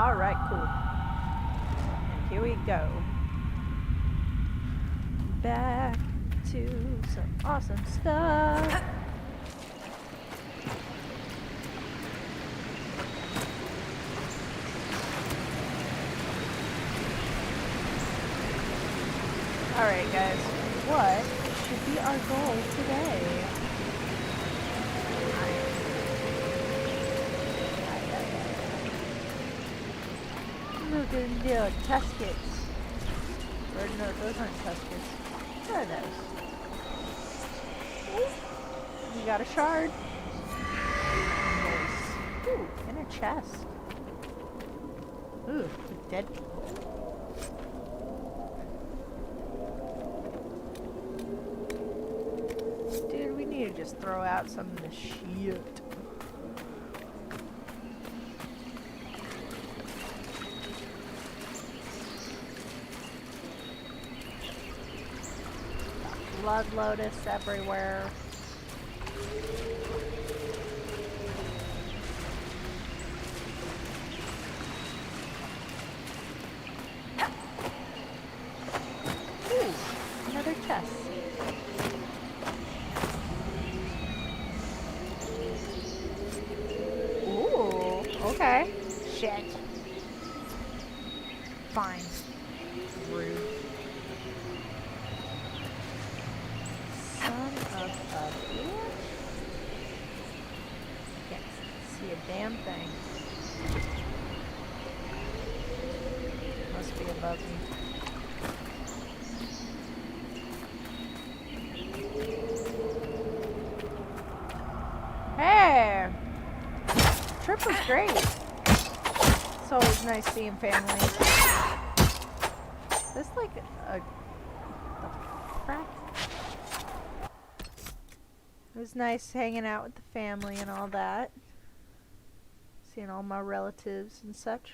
Alright, cool. And here we go. Back to some awesome stuff. Alright guys, what should be our goal today? Look at little tuskets. Or no, those aren't tuskets. What are those? Ooh, you got a shard. Nice. Ooh, in a chest. Ooh, dead people. Dude, we need to just throw out some of the shit. Blood lotus everywhere. Ooh, another chest. Ooh, okay. Shit. Fine. Rude. Son of a bitch. Can't see a damn thing. Must be above me. Hey! Trip was great. It's always nice seeing family. This like a frack. It was nice hanging out with the family and all that. Seeing all my relatives and such.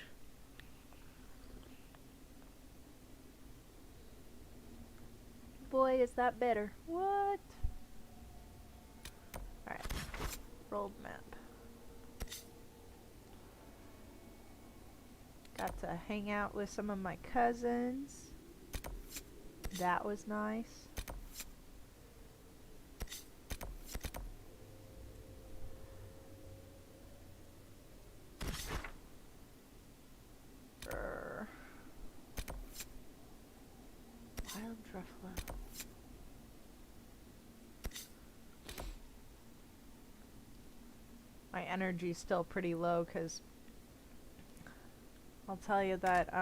Boy, is that better. What? Alright. Rolled map. Got to hang out with some of my cousins. That was nice. Wild Druffalo. My energy's still pretty low because I'll tell you that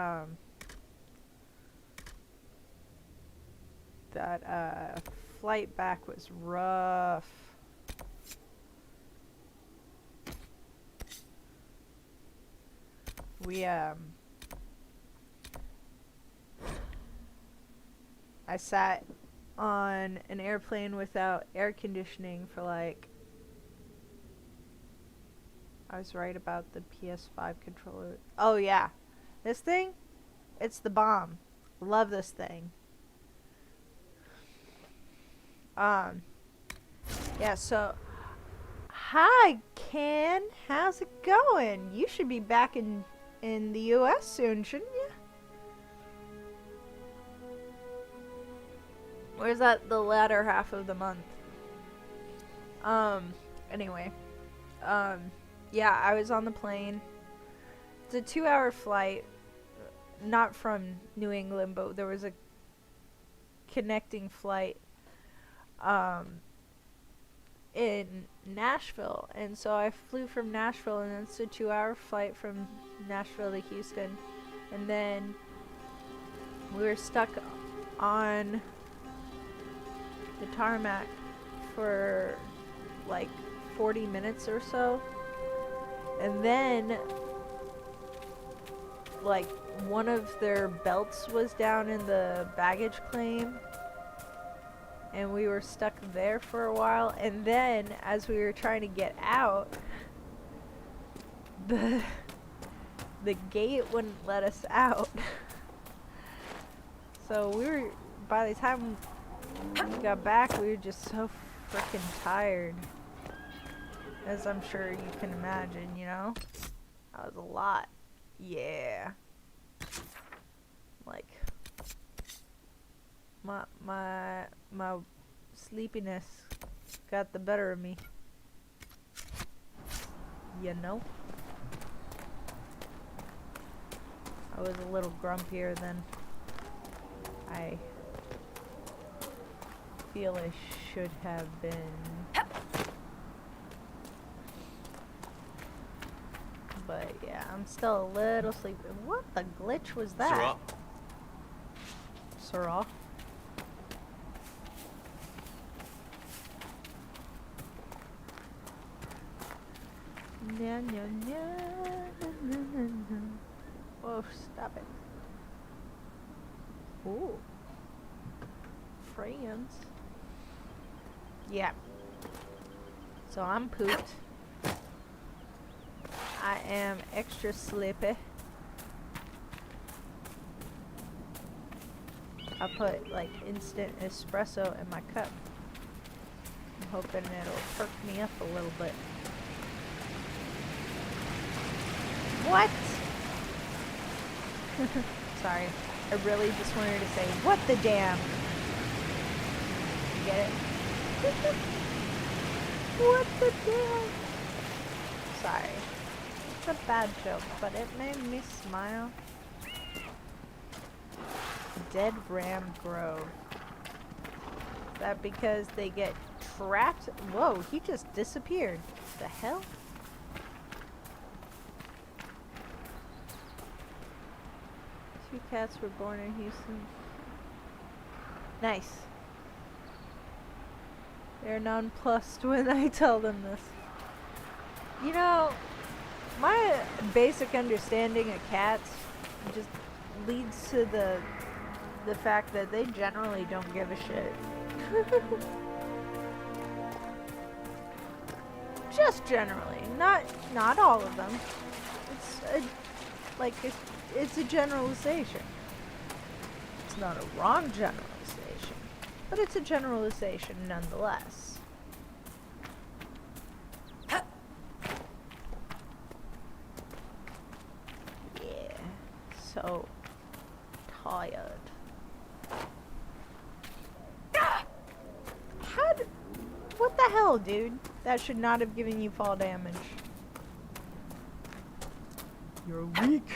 flight back was rough. I sat on an airplane without air conditioning for like, I was right about the PS5 controller. Oh yeah, this thing, it's the bomb. Love this thing. Yeah, so hi Ken, how's it going? You should be back in the US soon, shouldn't you? Where's that the latter half of the month? Anyway. Yeah, I was on the plane. It's a 2-hour flight. Not from New England, but there was a connecting flight in Nashville. And so I flew from Nashville, and it's a 2-hour flight from Nashville to Houston. And then we were stuck on the tarmac for like 40 minutes or so. And then like one of their belts was down in the baggage claim, and we were stuck there for a while. And then as we were trying to get out, the gate wouldn't let us out. So we were, by the time we got back, we were just so freaking tired, as I'm sure you can imagine, you know? That was a lot. Yeah. Like my sleepiness got the better of me. You know? I was a little grumpier than I feel I should have been. But yeah, I'm still a little sleepy. What the glitch was that? Sirrah. Nya, nya, nya. Oh, stop it. Ooh. Friends. Yeah. So I'm pooped. I am extra sleepy. I put like instant espresso in my cup. I'm hoping it'll perk me up a little bit. What? Sorry. I really just wanted to say, what the damn? You get it? What the damn? Sorry. It's a bad joke, but it made me smile. Dead Ram Grove. Is that because they get trapped? Whoa, he just disappeared. The hell? Two cats were born in Houston. Nice. They're nonplussed when I tell them this. You know, my basic understanding of cats just leads to the fact that they generally don't give a shit. Just generally, not all of them. It's a generalization. It's not a wrong generalization, but it's a generalization nonetheless. Yeah, so tired. What the hell, dude? That should not have given you fall damage. You're weak.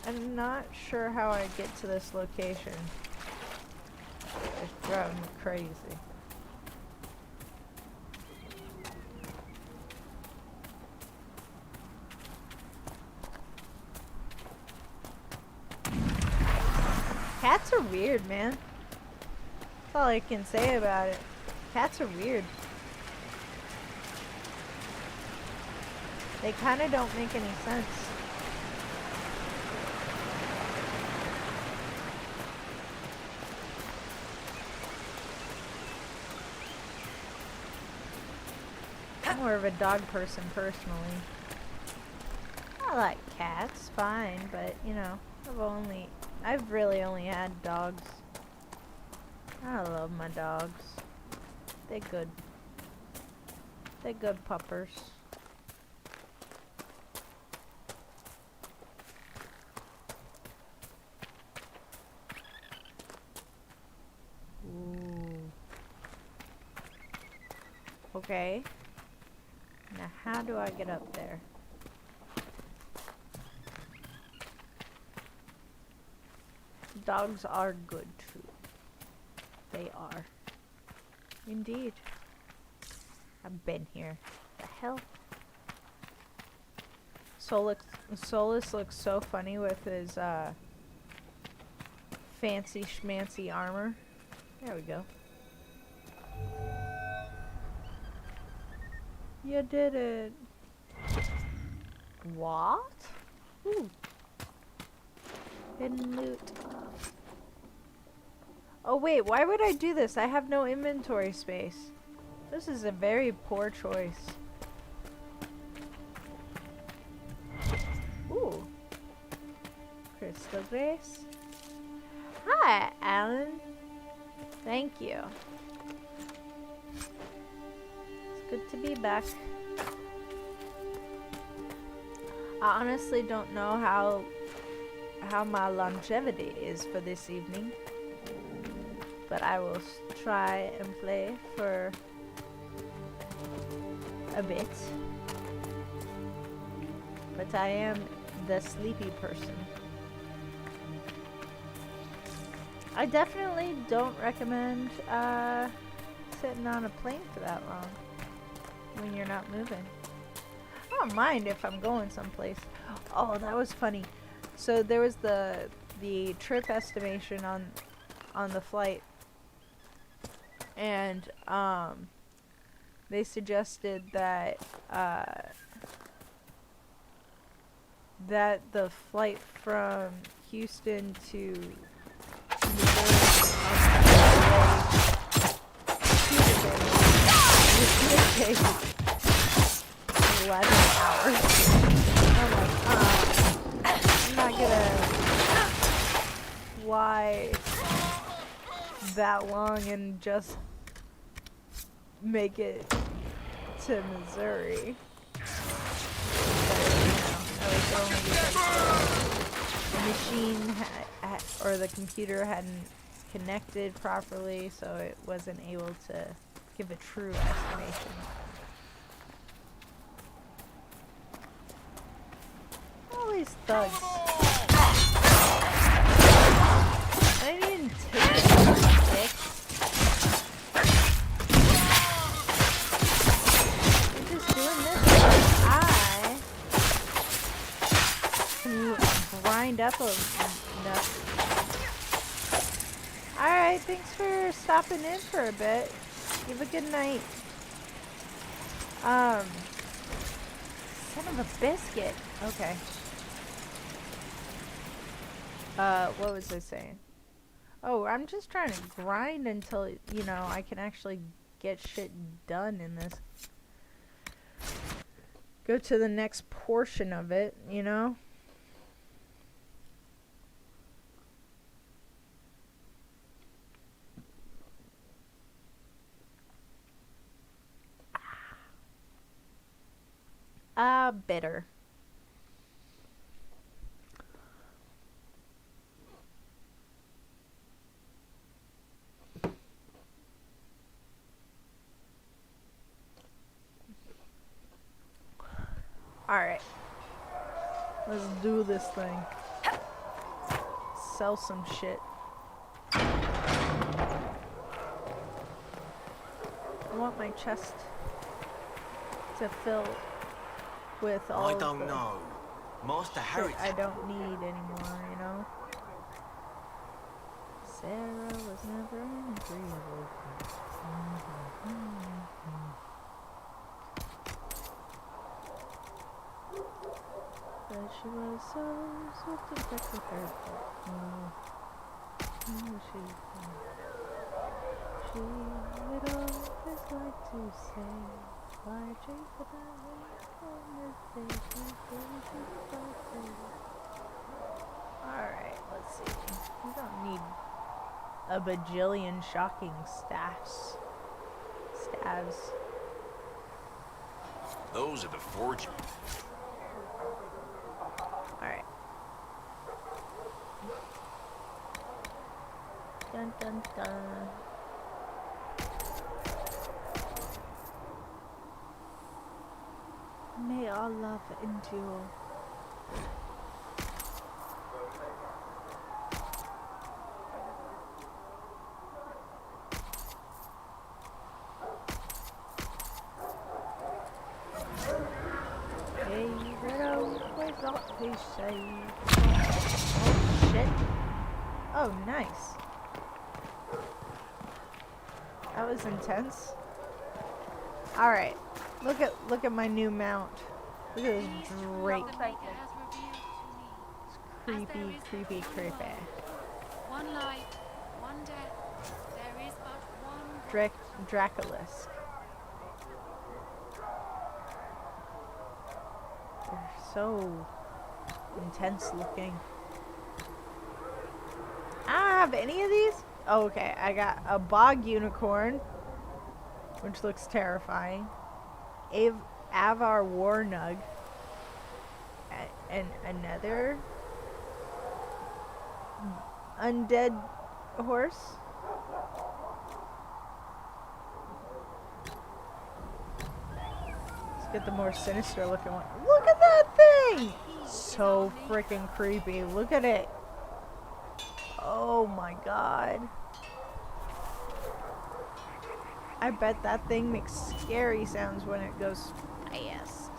I'm not sure how I get to this location. It's driving me crazy. Cats are weird, man. That's all I can say about it. Cats are weird. They kind of don't make any sense. I'm more of a dog person personally. I like cats, fine, but you know, I've really only had dogs. I love my dogs. They're good. They're good puppers. Ooh. Okay. Now how do I get up there? Dogs are good too. They are. Indeed. I've been here. The hell? Solus looks so funny with his fancy schmancy armor. There we go. You did it. What? Ooh. Hidden loot. Oh wait, why would I do this? I have no inventory space. This is a very poor choice. Ooh. Crystal Grace. Hi, Alan. Thank you. It's good to be back. I honestly don't know how my longevity is for this evening, but I will try and play for a bit. But I am the sleepy person. I definitely don't recommend sitting on a plane for that long when you're not moving. I don't mind if I'm going someplace. Oh, that was funny. So there was the trip estimation on the flight, and they suggested that that the flight from Houston to Missouri would take 11 hours. I'm like, I'm not gonna fly that long and just make it to Missouri. That was only because the machine or the computer hadn't connected properly, so it wasn't able to give a true estimation. All these thugs. I didn't even take sticks. I'm just doing this because I can grind up enough. Alright, thanks for stopping in for a bit. You have a good night. Son of a biscuit. Okay. What was I saying? Oh, I'm just trying to grind until, you know, I can actually get shit done in this. Go to the next portion of it, you know? Bitter. Alright. Let's do this thing. Sell some shit. I want my chest to fill with all I don't know. Master Harry. I don't need anymore, you know? Sarah was never an agreeable but she was so swift and quick with her she would always like to say, why drink without alright, let's see. We don't need a bajillion shocking stabs. Those are the fortune. Alright. Dun dun dun. May our love endure. Hey, Riddle, where's that they say? Oh shit. Oh, nice. That was intense. Alright. Look at my new mount. Look at this Drake. It's creepy. One life, one death. There is but one Dracolisk. They're so intense looking. I don't have any of these. Oh, okay. I got a bog unicorn, which looks terrifying. Avar Warnug. and another undead horse. Let's get the more sinister looking one. Look at that thing! So freaking creepy. Look at it. Oh my god. I bet that thing makes scary sounds when it goes fast.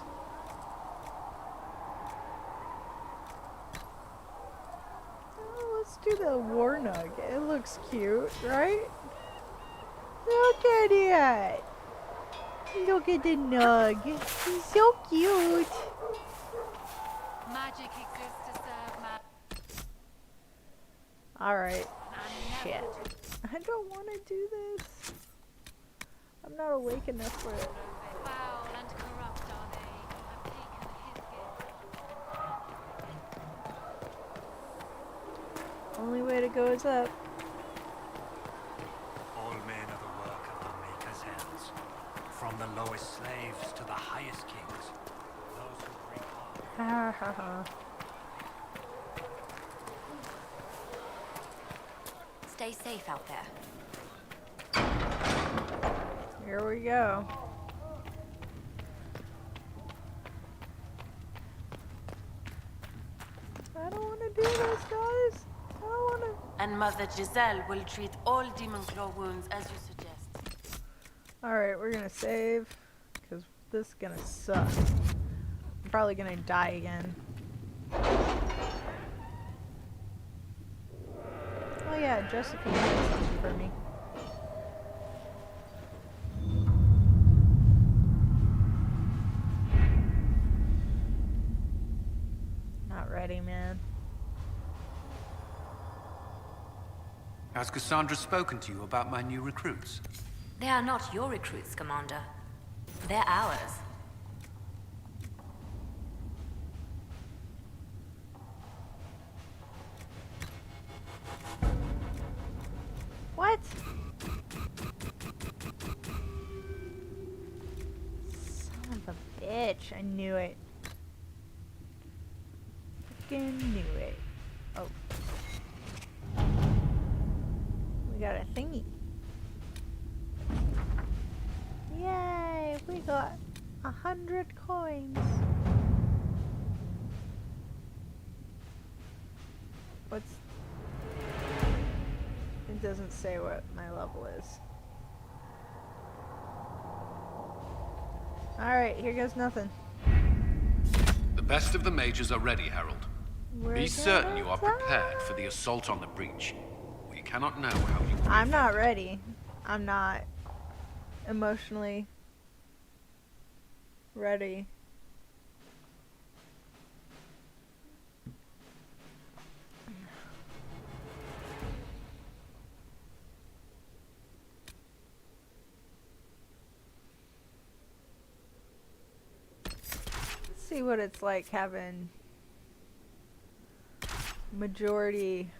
Oh, let's do the warnug. It looks cute, right? Look at it. Look at the nug. He's so cute. Magic exists to serve man. Alright. Shit. I don't want to do this. I'm not awake enough for it. Foul and corrupt are they, have taken his gift. Only way to go is up. All men are the work of the Maker's hands, from the lowest slaves to the highest kings. Those who bring harm. Ha ha ha. Stay safe out there. Here we go. I don't want to do this, guys. I don't want to. And Mother Giselle will treat all demon claw wounds as you suggest. Alright, we're gonna save. Because this is gonna suck. I'm probably gonna die again. Oh yeah, Jessica did something for me. Not ready, man. Has Cassandra spoken to you about my new recruits? They are not your recruits, Commander. They're ours. What? Son of a bitch. I knew it. Fucking knew it. Oh. We got a thingy. Yay! We got 100 coins. What's... It doesn't say what my level is. Alright, here goes nothing. The best of the mages are ready, Harold. We're Be certain gonna you are die. prepared for the assault on the breach. We cannot know how you will I'm be not affected. ready. I'm not emotionally ready. Let's see what it's like having majority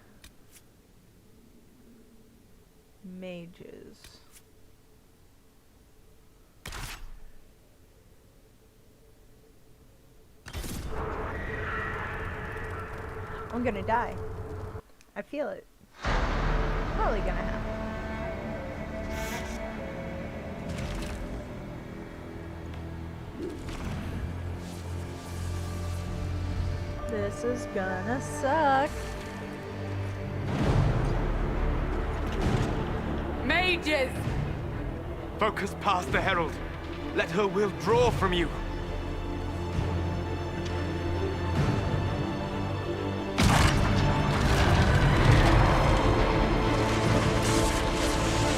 mages. I'm gonna die. I feel it. Probably gonna happen. This is gonna suck. Mages! Focus past the Herald. Let her will draw from you.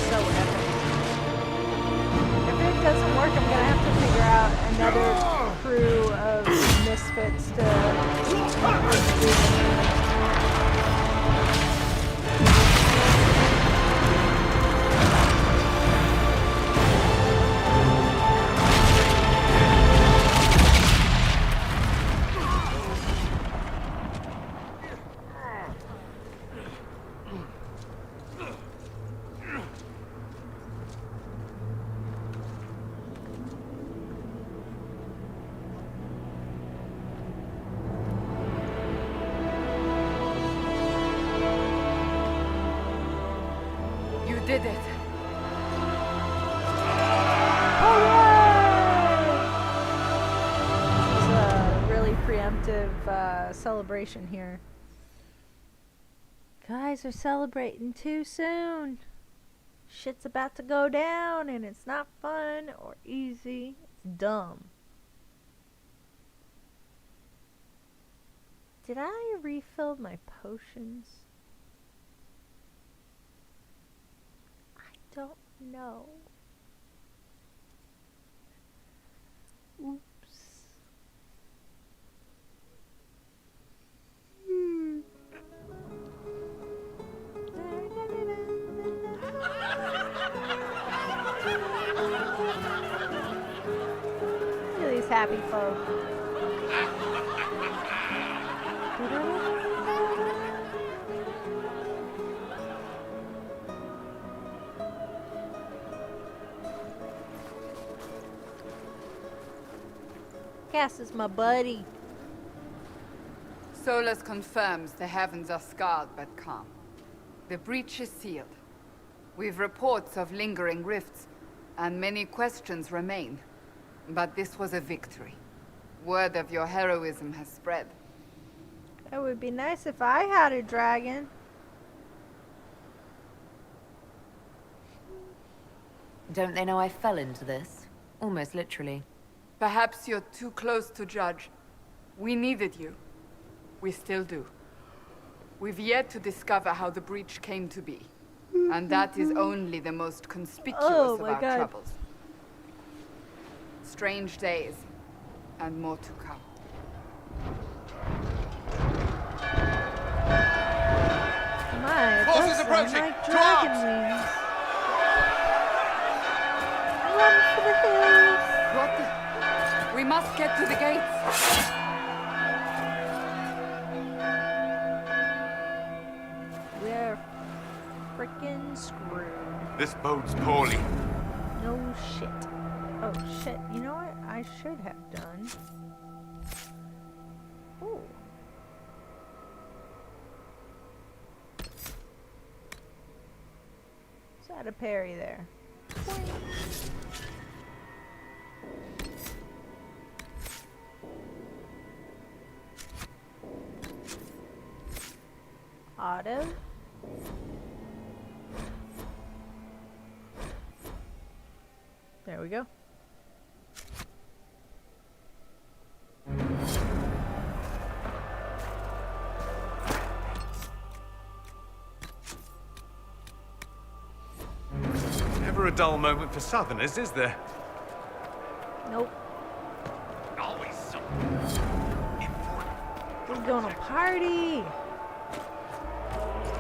So epic. If it doesn't work, I'm gonna have to figure out another crew of misfits to. did it! This is a really preemptive celebration here. Guys are celebrating too soon. Shit's about to go down and it's not fun or easy. It's dumb. Did I refill my potions? I don't know. Oops. Look at these happy folk. Cass is my buddy. Solus confirms the heavens are scarred but calm. The breach is sealed. We've reports of lingering rifts, and many questions remain. But this was a victory. Word of your heroism has spread. It would be nice if I had a dragon. Don't they know I fell into this? Almost literally. Perhaps you're too close to judge. We needed you. We still do. We've yet to discover how the breach came to be. And that is only the most conspicuous of our troubles. Strange days, and more to come. My, Forces those approaching! are like To dragon arms! wings. Run for the hills! What the? We must get to the gates. We're frickin' screwed. This bodes poorly. No shit. Oh shit, you know what I should have done? Ooh. So I had a parry there. Auto. There we go. Never a dull moment for Southerners, is there? Nope. Always something important. We're gonna party.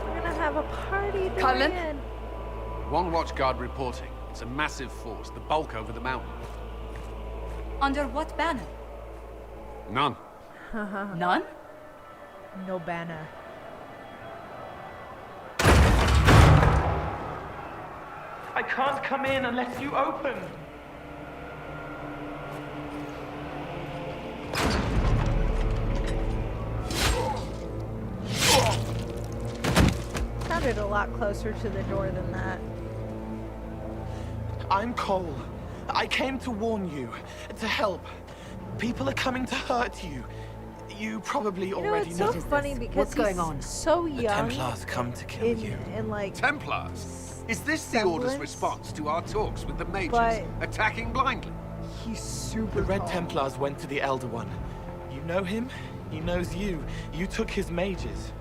We're gonna have a party, Cullen? Dorian. One watchguard reporting. It's a massive force, the bulk over the mountain. Under what banner? None. None? No banner. I can't come in unless you open. Sounded a lot closer to the door than that. I'm Cole. I came to warn you, to help. People are coming to hurt you. You probably You know, already it's know. so funny because What's going he's on? so The young Templars come to kill you. in like Templars? Is this the Order's semblance, response to our talks with the mages? but- Attacking blindly? he's super The Red tall. Templars went to the Elder One. You know him? He knows you. You took his mages.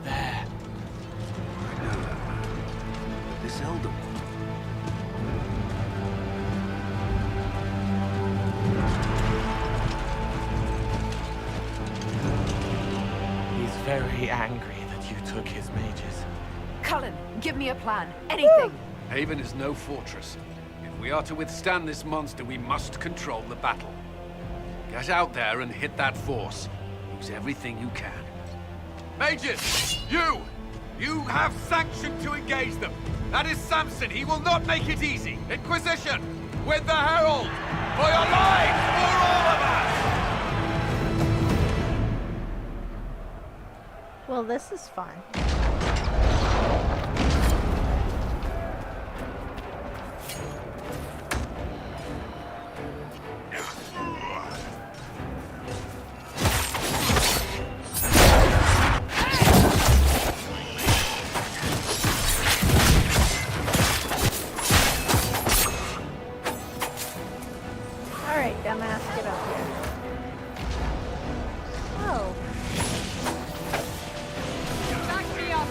There. I know that man. This Elder One. He's very angry that you took his mages. Cullen, give me a plan. Anything. Haven is no fortress. If we are to withstand this monster, we must control the battle. Get out there and hit that force. Use everything you can. Mages! You! You have sanction to engage them. That is Samson. He will not make it easy. Inquisition! With the Herald! For your lives! For all of us! Well, this is fun. Alright, dumbass, get up here. Oh. Back me up!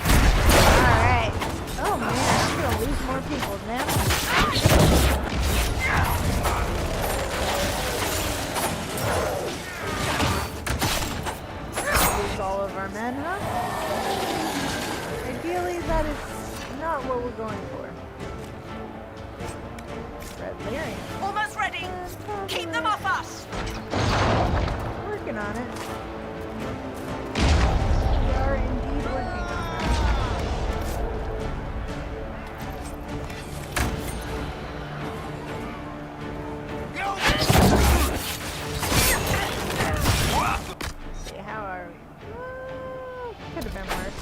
Alright. Oh man, I'm gonna lose more people now. Lose all of our men, huh? Ideally, that is not what we're going for. Red Lyrian. Almost ready! Keep them off us! Working on it. We are indeed working on it. See, how are we? Could have been worse.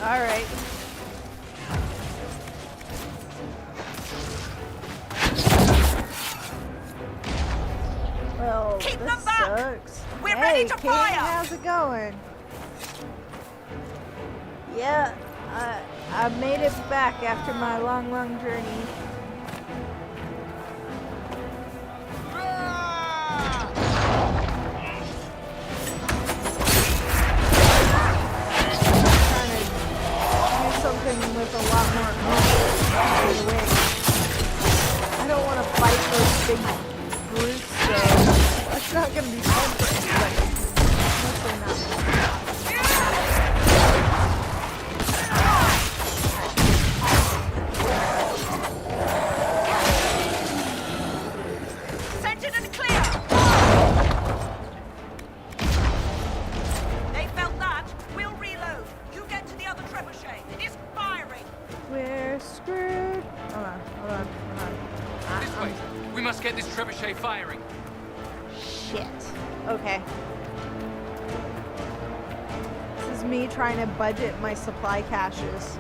Alright. Well, Keep this them back! sucks. We're Hey, ready to King, fire! how's it going? Yeah, I made it back after my long, long journey. Trying to do something with a lot more oomph. I don't want to fight those big brutes, so that's not going to be fun for anybody. Mostly not. Centered and clear! They felt that. We'll reload. You get to the other trebuchet. It is firing. We're screwed. Hold on. This way. We must get this trebuchet firing. Shit. Okay. This is me trying to budget my supply caches.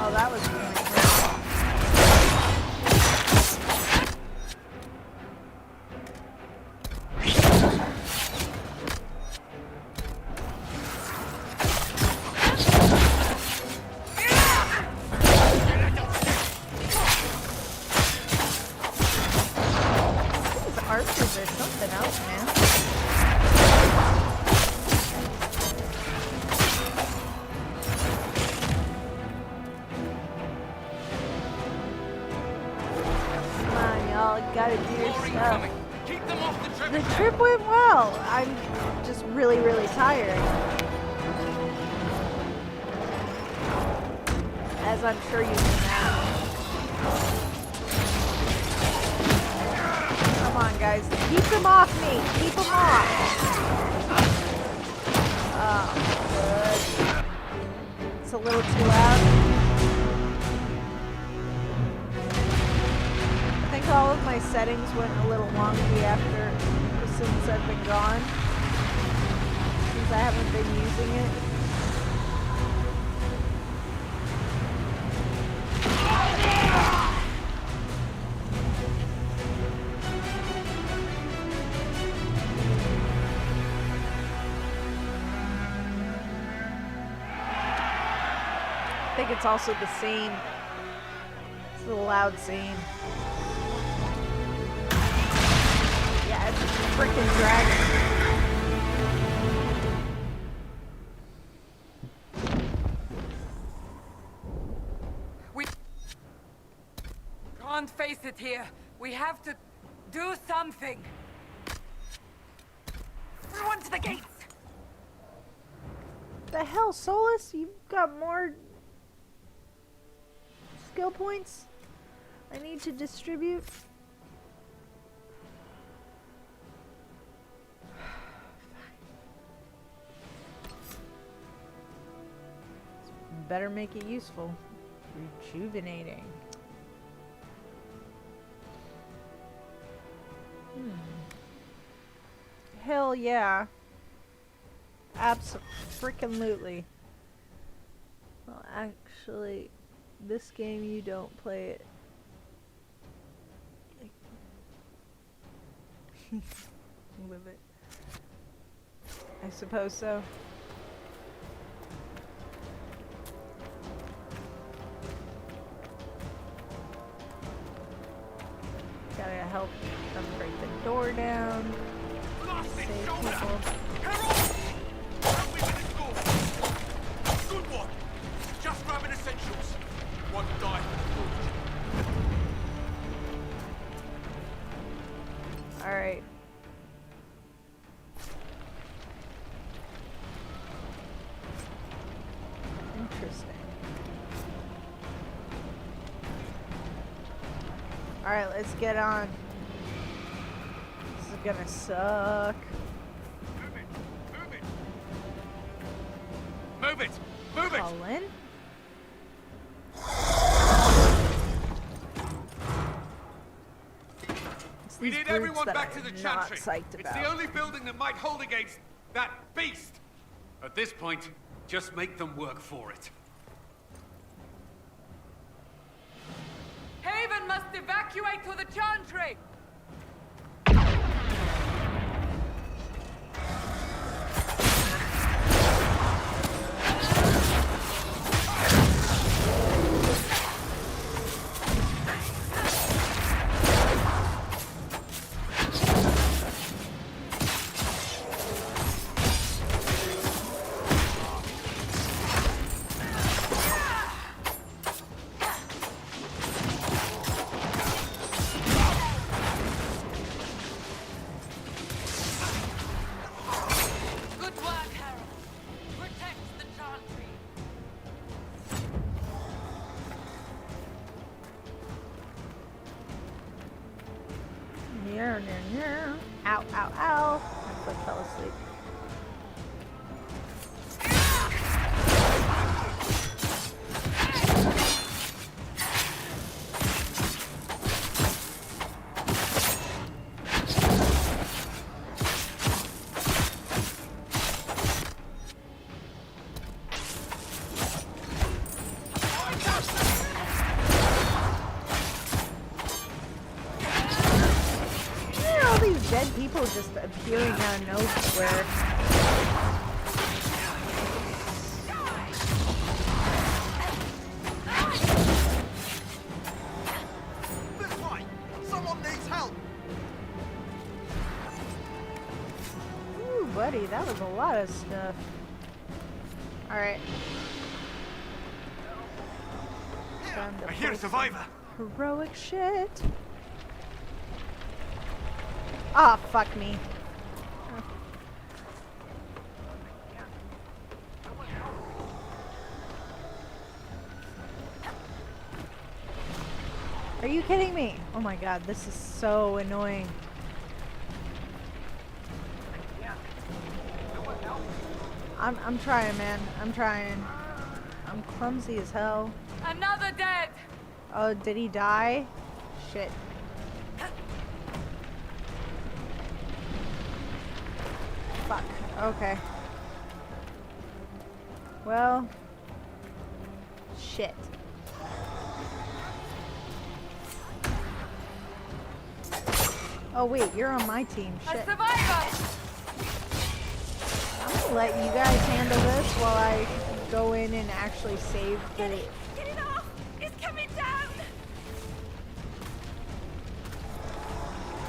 Oh, that was really cool. These archers are something else, man. Come on, y'all. Gotta do your More stuff. incoming. Keep them off the The trebuchet. trip went well. I'm just really, really tired. As I'm sure you can imagine. Come on, guys. Keep them off me. Keep them off. Oh, good. It's a little too loud. I think all of my settings went a little wonky since I've been gone. Since I haven't been using it. think it's also the scene. It's the loud scene. Yeah, it's a freaking dragon. We can't face it here. We have to do something. Everyone to the gates! The hell, Solus? You've got more skill points I need to distribute? Better make it useful. Rejuvenating. Hell yeah. Abso-freaking-lutely. Well, actually, this game you don't play it. Live it. I suppose so. Gotta help them break the door down. Save people. Good one! Just grabbing essentials. One die. Alright. Interesting. Alright, let's get on. This is gonna suck. Move it! Move it! Move it! Move it! Colin? We need everyone back to the not chantry. psyched It's about. the only building that might hold against that beast. At this point, just make them work for it. Haven must evacuate to the chantry! Good work, Harold. Protect the chantry. Ow, ow, ow. My foot fell asleep. All these dead people just appearing out of nowhere. This way! Someone needs help! Ooh, buddy, that was a lot of stuff. Alright. Time to I hear a play some survivor! heroic shit. Ah, fuck me. Are you kidding me? Oh my god, this is so annoying. I'm trying, man. I'm trying. I'm clumsy as hell. Another dead! Oh, did he die? Shit. Fuck. Okay. Well. Shit. Oh wait, you're on my team. A Shit. survivor! I'm gonna let you guys handle this while I go in and actually save the... Get it off! It's coming down!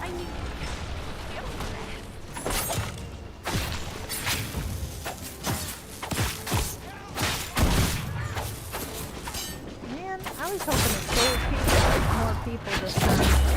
I knew. Man, I was hoping to save people, more people this time.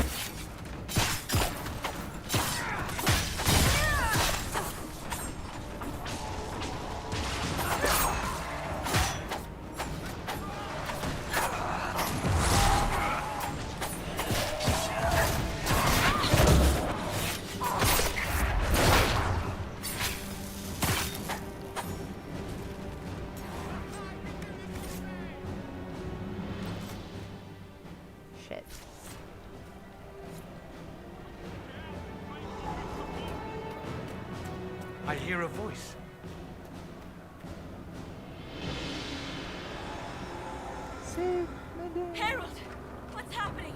Shit. I hear a voice. Save the day. Harold! What's happening?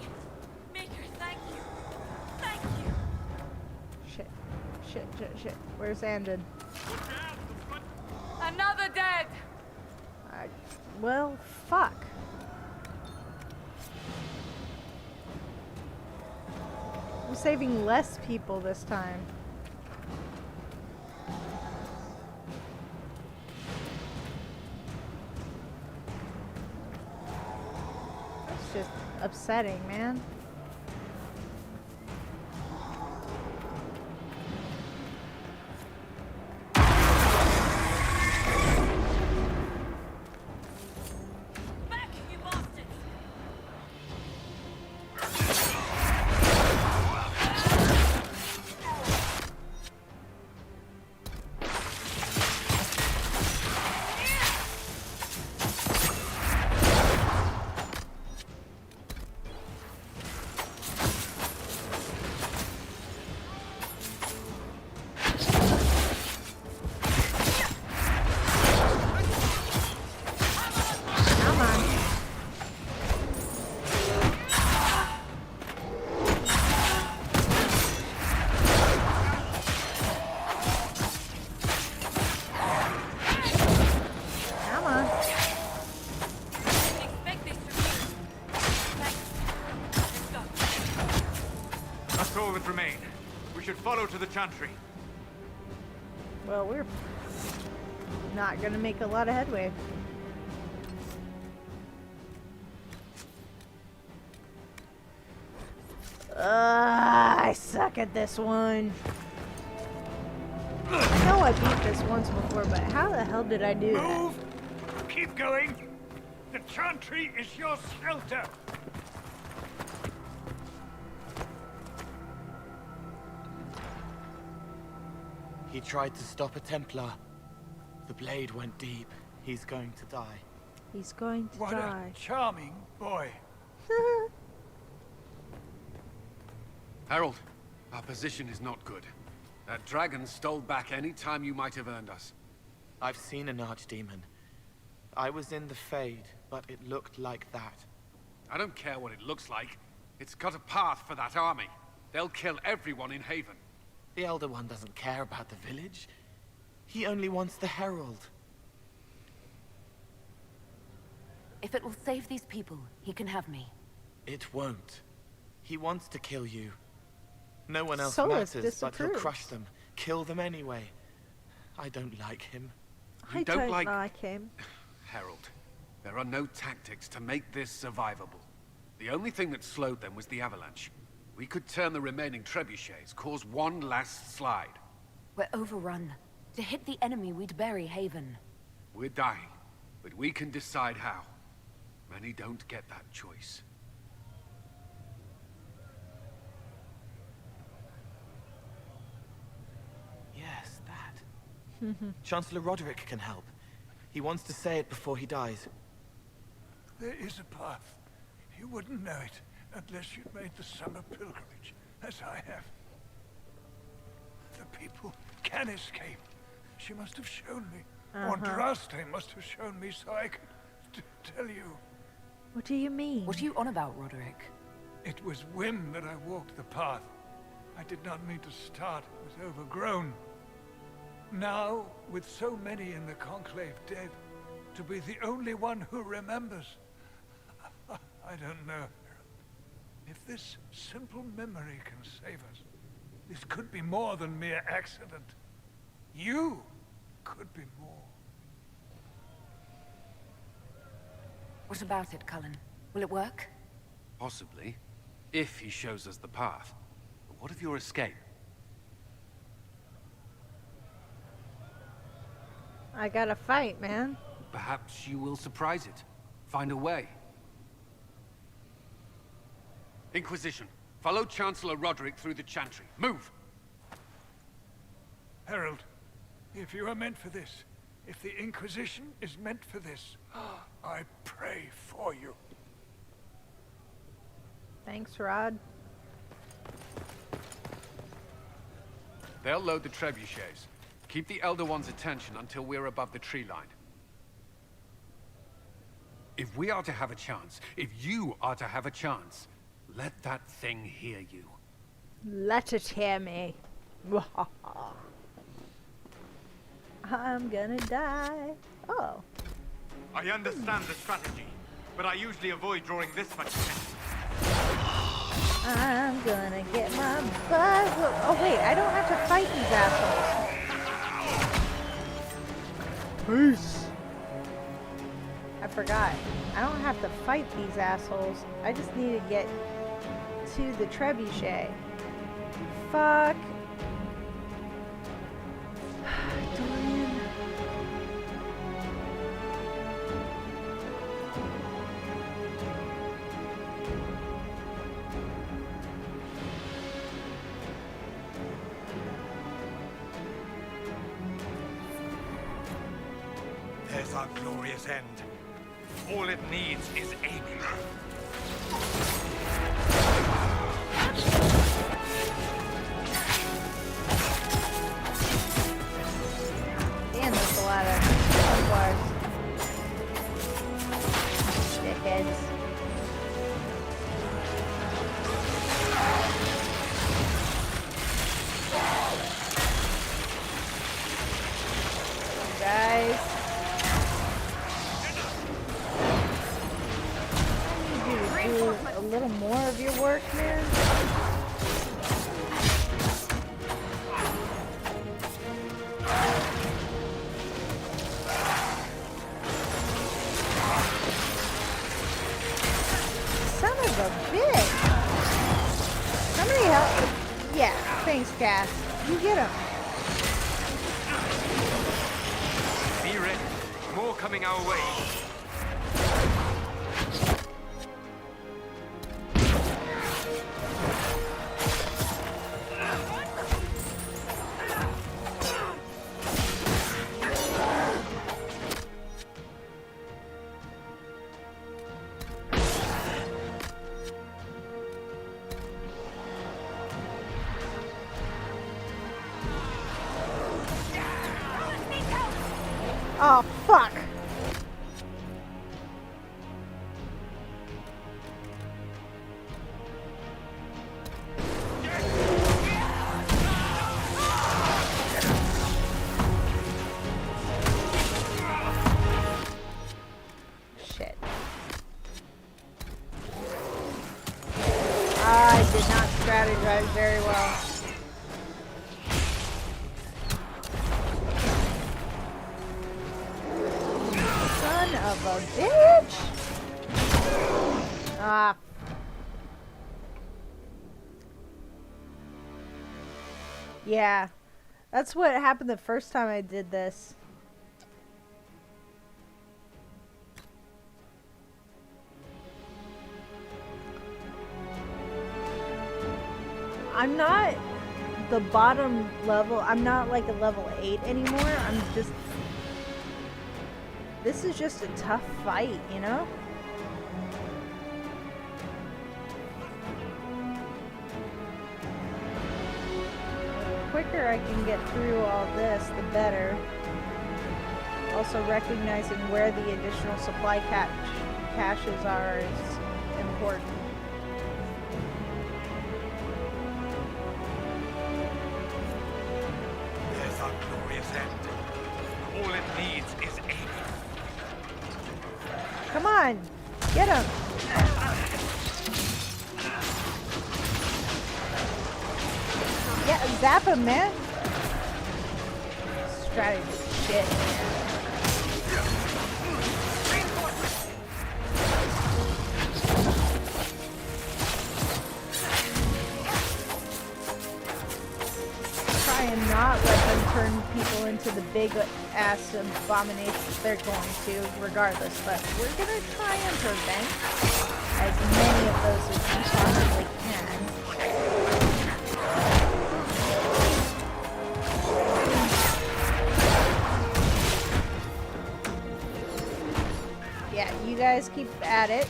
Maker, thank you. Thank you. Shit. Shit, shit, shit. Where's Andon? Another dead! Well, fuck. I'm saving less people this time. That's just upsetting, man. Back, you bastards! Come on. Come on. Didn't expect this from you. Thanks. Let's go. That's all that remain. We should follow to the Chantry. Well, we're not gonna make a lot of headway. I suck at this one. I know I beat this once before, but how the hell did I do that? Move! Keep going! The Chantry is your shelter! He tried to stop a Templar. The blade went deep. He's going to die. He's going to What die. a charming boy. Harold, our position is not good. That dragon stole back any time you might have earned us. I've seen an archdemon. I was in the Fade, but it looked like that. I don't care what it looks like. It's got a path for that army. They'll kill everyone in Haven. The Elder One doesn't care about the village. He only wants the Herald. If it will save these people, he can have me. It won't. He wants to kill you. No one else Solus matters, but he'll disapproves. crush them. Kill them anyway. I don't like him. I don't don't like- like him. Harold, there are no tactics to make this survivable. The only thing that slowed them was the avalanche. We could turn the remaining trebuchets, cause one last slide. We're overrun. To hit the enemy, we'd bury Haven. We're dying, but we can decide how. Many don't get that choice. Yes, that. Chancellor Roderick can help. He wants to say it before he dies. There is a path. You wouldn't know it unless you'd made the summer pilgrimage, as I have. The people can escape. She must have shown me. Or Andraste must have shown me so I could tell you. What do you mean? What are you on about, Roderick? It was whim that I walked the path. I did not mean to start. It was overgrown. Now, with so many in the Conclave dead, to be the only one who remembers. I don't know. If this simple memory can save us, this could be more than mere accident. You could be more. What about it, Cullen? Will it work? Possibly, if he shows us the path. But what of your escape? I gotta fight, man. Perhaps you will surprise it. Find a way. Inquisition, follow Chancellor Roderick through the Chantry. Move! Herald, if you are meant for this, if the Inquisition is meant for this, I pray for you. Thanks, Rod. They'll load the trebuchets. Keep the Elder One's attention until we're above the tree line. If we are to have a chance, if you are to have a chance, let that thing hear you. Let it hear me. I'm gonna die. Oh. I understand the strategy, but I usually avoid drawing this much attention. I'm gonna get my butt. Oh wait, I don't have to fight these assholes. Peace. I forgot. I don't have to fight these assholes. I just need to get to the trebuchet. Fuck. Dorian. There's our glorious end. All it needs is aiming. And there's a lot of Templars. Dickheads. Guys. I need you to do a little more of your work, man. Son of a bitch! Somebody help. Yeah, thanks, Cass. You get him. Be ready. More coming our way. Oh, fuck! Shit. I did not strategize very well. Son of a bitch! Ah. Yeah. That's what happened the first time I did this. I'm not the bottom level. I'm not like a level 8 anymore. I'm just... This is just a tough fight, you know? The quicker I can get through all this, the better. Also recognizing where the additional supply caches are is important. There's our glorious end. All it needs is aiming. Come on, get him. Yeah, zap him, man. Strategy shit, man. Try and not let them turn people into the big ass abominations they're going to, regardless. But we're gonna try and prevent as many of those as we possibly can. Yeah, you guys keep at it.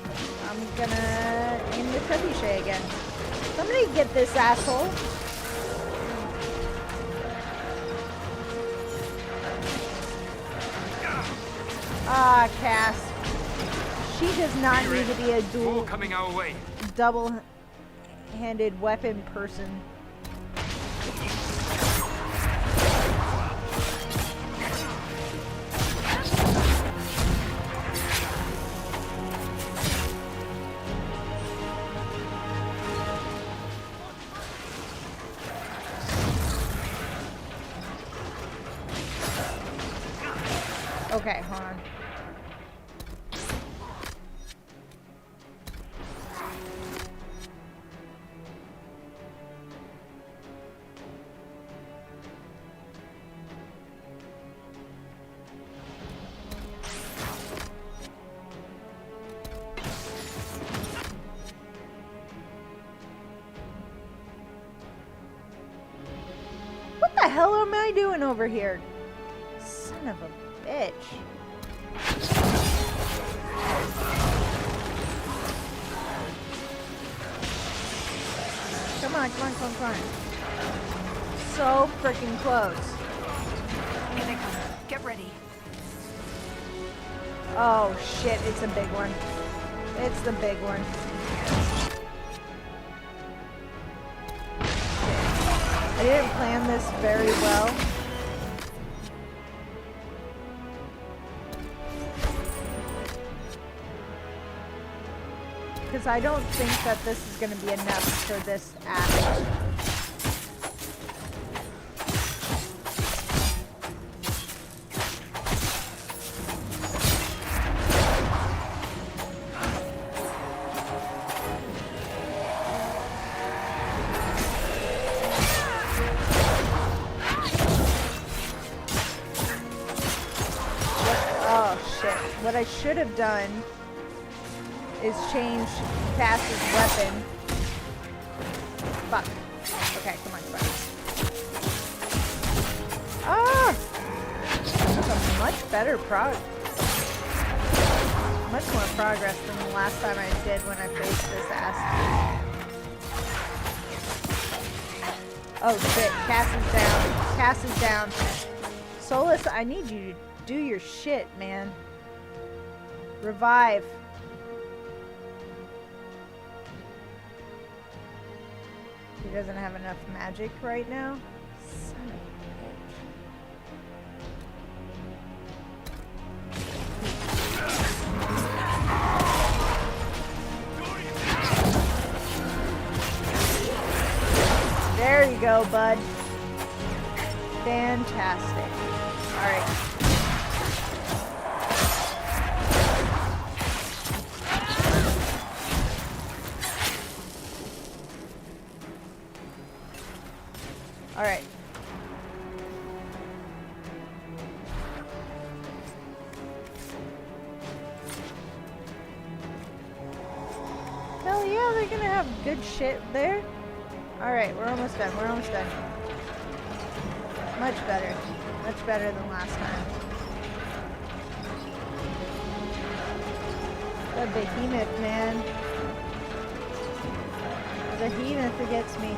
I'm gonna aim the trebuchet again. Somebody get this asshole. Ah, Cass. She does not need to be a More coming our way. double-handed weapon person. Okay, hold on. What the hell am I doing over here? Son of a bitch. Come on, come on, come on, come on. So freaking close. Here they come. Get ready. Oh shit, it's a big one. It's the big one. I didn't plan this very well. Because I don't think that this is going to be enough for this act. Oh shit. What I should have done is change Cass's weapon. Fuck. Okay, come on, come on. Ah! That's a much better much more progress than the last time I did when I faced this ass. Oh shit, Cass is down. Cass is down. Solus, I need you to do your shit, man. Revive. He doesn't have enough magic right now. Son of a bitch. There you go, bud. Fantastic. Alright. Alright. Hell yeah, they're gonna have good shit there. Alright, we're almost done. We're almost done. Much better. Much better than last time. The behemoth, man. The behemoth that gets me.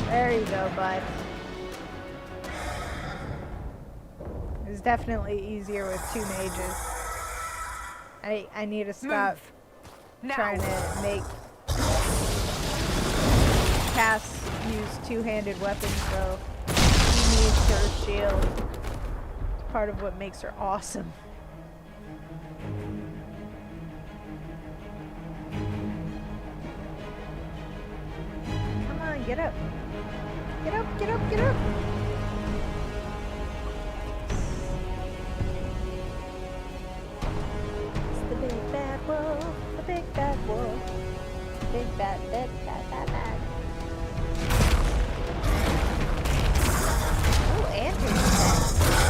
There you go, bud. It's definitely easier with two mages. I need to stop trying to make Cass use two-handed weapons, though. She needs her shield. Part of what makes her awesome. Come on, get up. Get up, get up, get up. It's the big bad wolf, the big bad wolf. Big bad, bad, bad, bad, bad. Oh, Andrew's back.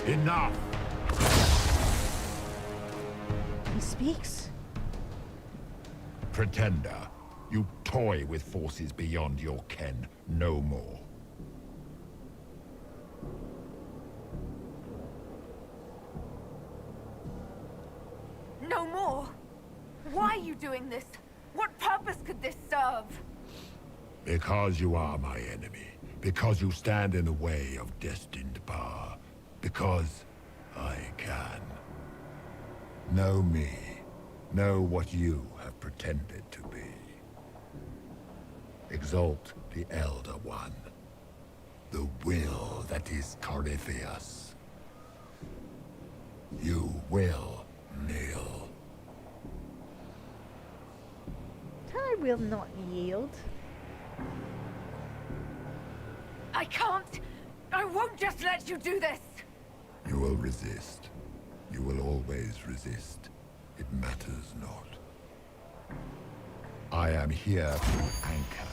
Enough! He speaks. Pretender, you toy with forces beyond your ken. No more. No more! Why are you doing this? What purpose could this serve? Because you are my enemy. Because you stand in the way of destined power. Because I can. Know me. Know what you have pretended to be. Exalt the Elder One. The will that is Corypheus. You will kneel. I will not yield. I can't! I won't just let you do this! You will resist. You will always resist. It matters not. I am here to anchor.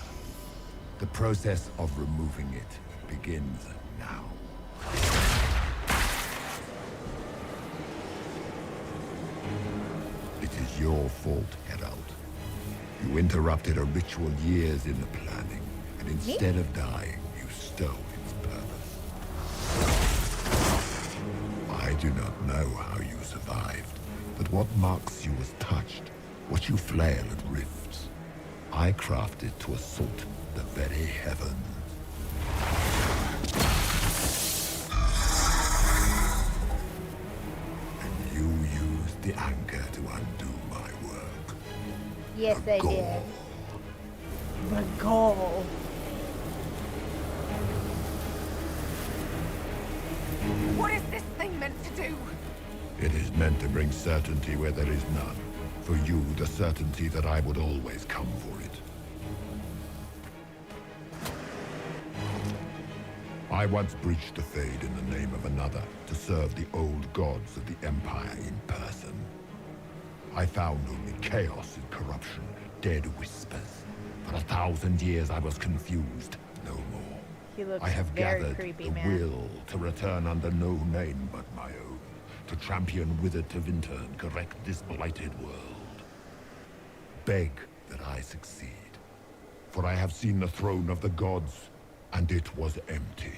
The process of removing it begins now. It is your fault, Herald. You interrupted a ritual years in the planning, and instead of dying, you stole its purpose. I do not know how you survived, but what marks you as touched, what you flail at rifts, I crafted to assault the very heavens. And you used the anchor to undo my work. Yes, I did. The goal. What is this thing meant to do? It is meant to bring certainty where there is none. For you, the certainty that I would always come for it. I once breached the Fade in the name of another to serve the old gods of the Empire in person. I found only chaos and corruption, dead whispers. For 1,000 years I was confused, no more. He looks I have very gathered creepy, the man. will to return under no name but my own, to champion Wither to Vinter and correct this blighted world. Beg that I succeed, for I have seen the throne of the gods, and it was empty.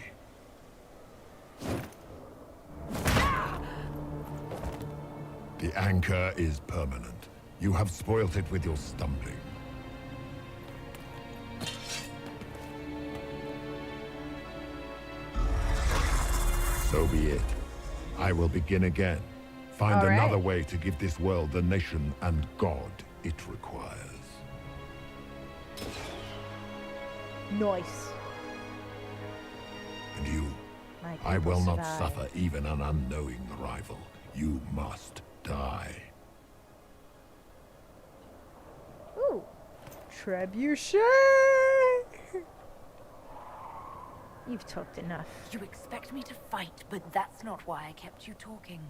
The anchor is permanent. You have spoilt it with your stumbling. So be it. I will begin again. Find All right. another way to give this world the nation and God it requires. Nice. And you, My I people will not survive. suffer even an unknowing rival. You must die. Ooh. Trebuchet! You've talked enough. You expect me to fight, but that's not why I kept you talking.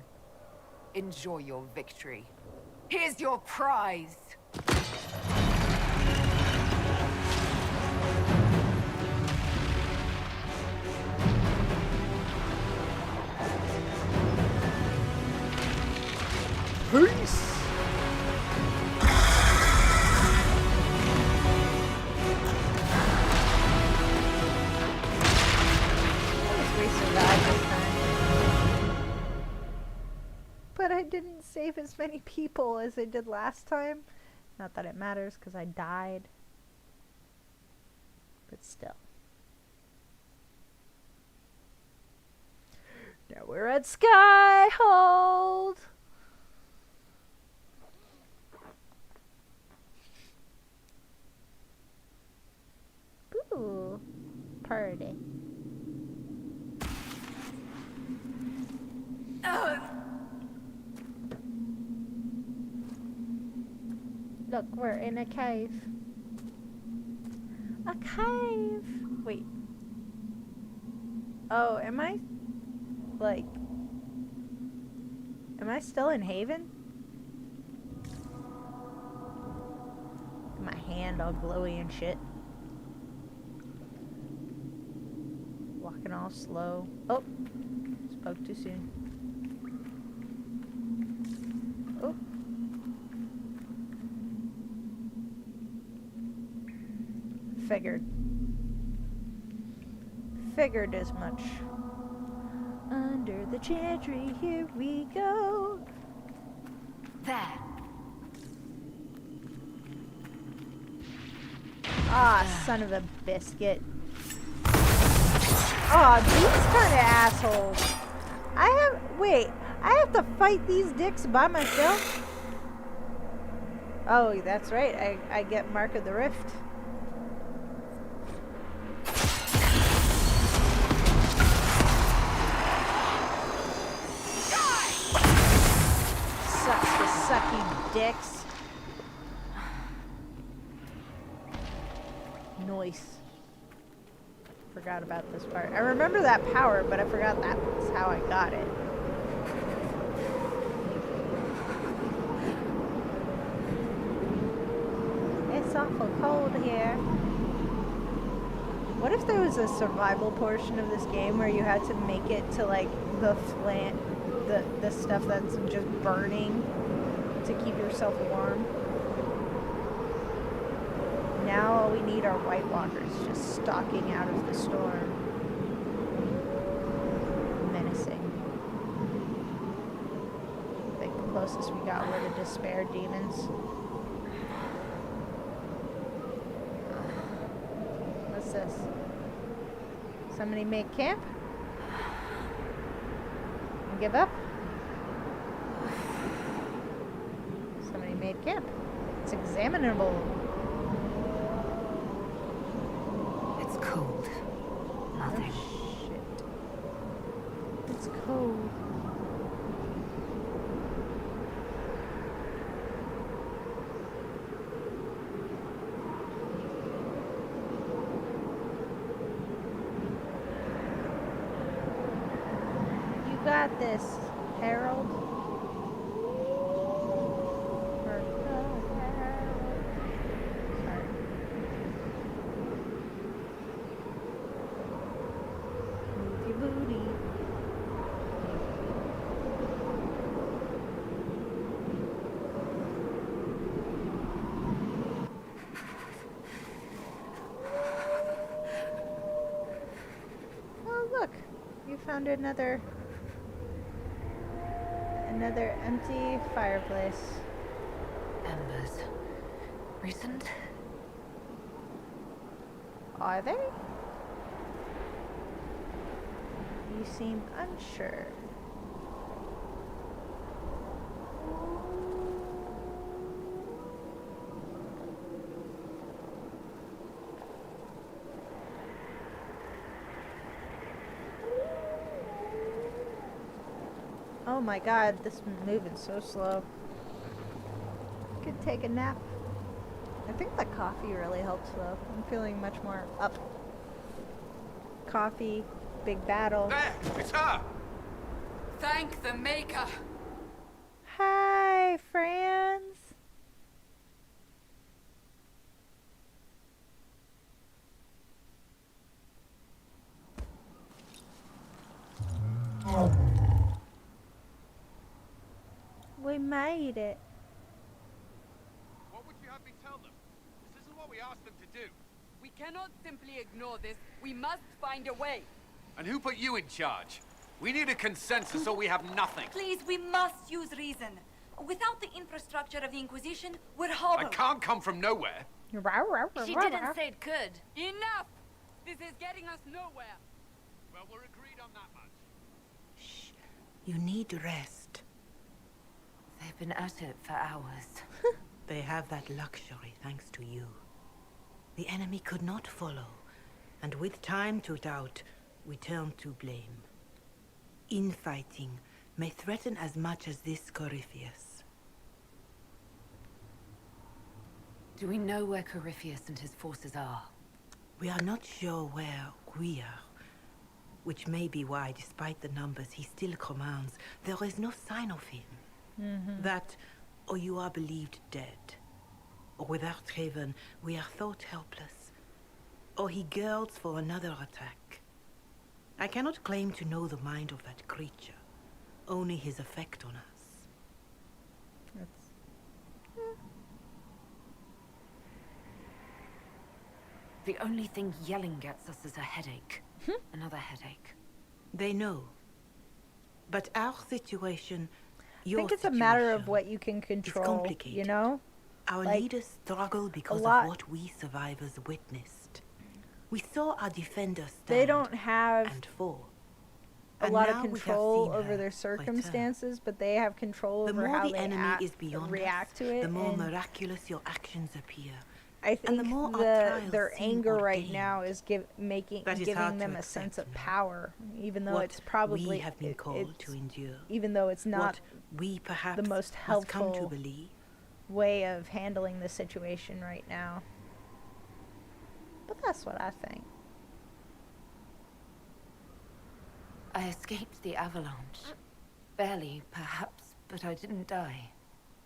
Enjoy your victory. Here's your prize! Peace! We survived this time. But I didn't save as many people as I did last time. Not that it matters, because I died. But still. Now we're at Skyhold! Ooh, party. Look, we're in a cave. A cave! Wait. Oh, am I still in Haven? My hand all glowy and shit. Walking all slow. Oh, spoke too soon. Oh. Figured as much. Under the chantry, here we go. There. Ah, son of a biscuit. Aw, these kind of assholes. I have to fight these dicks by myself? Oh, that's right. I get Mark of the Rift. Sucks to suck, you dicks. Noise. Forgot about this part. I remember that power, but I forgot that's how I got it. It's awful cold here. What if there was a survival portion of this game where you had to make it to like the stuff that's just burning to keep yourself warm? Now all we need are White Walkers just stalking out of the storm. Menacing. I think the closest we got were the Despair Demons. What's this? Somebody make camp? And give up? Somebody made camp. It's examinable. Cold. Nothing. Oh, shit. It's cold. You got this, Harold. Found another empty fireplace. Embers. Recent? Are they? You seem unsure. Oh my god, this is moving so slow. Could take a nap. I think the coffee really helps though. I'm feeling much more up. Coffee, big battle. There! It's her! Thank the Maker! Hi, friends! We made it. What would you have me tell them? This isn't what we asked them to do. We cannot simply ignore this. We must find a way. And who put you in charge? We need a consensus or we have nothing. Please, we must use reason. Without the infrastructure of the Inquisition, we're I hobbled. can't come from nowhere. She didn't say it could. Enough! This is getting us nowhere. Well, we're agreed on that much. Shh. You need rest. They've been at it for hours. They have that luxury thanks to you. The enemy could not follow, And with time to doubt, we turn to blame. Infighting may threaten as much as this Corypheus. Do we know where Corypheus and his forces are? We are not sure where we are. Which may be why, despite the numbers he still commands, there is no sign of him. That, or you are believed dead. Or without Haven, we are thought helpless. Or he girds for another attack. I cannot claim to know the mind of that creature. Only his effect on us. The only thing yelling gets us is a headache. Another headache. They know. But our situation, I think it's a matter of what you can control, complicated. you know? Our Like, leaders struggle because lot- of what we survivors witnessed. We saw our defenders stand They don't have and fall. a And lot of now we have control seen over her their return. circumstances, but they have control The over more how the they enemy is beyond react us, to it. the more and miraculous your actions appear. I and the think more our trials their seem anger right ordained. now is That is giving hard to them a accept, sense of no? power, even though What it's probably we have been called it's- to endure. even though it's not What we perhaps the most must come to helpful believe. way of handling the situation right now. But that's what I think. I escaped the avalanche. Barely, perhaps, but I didn't die.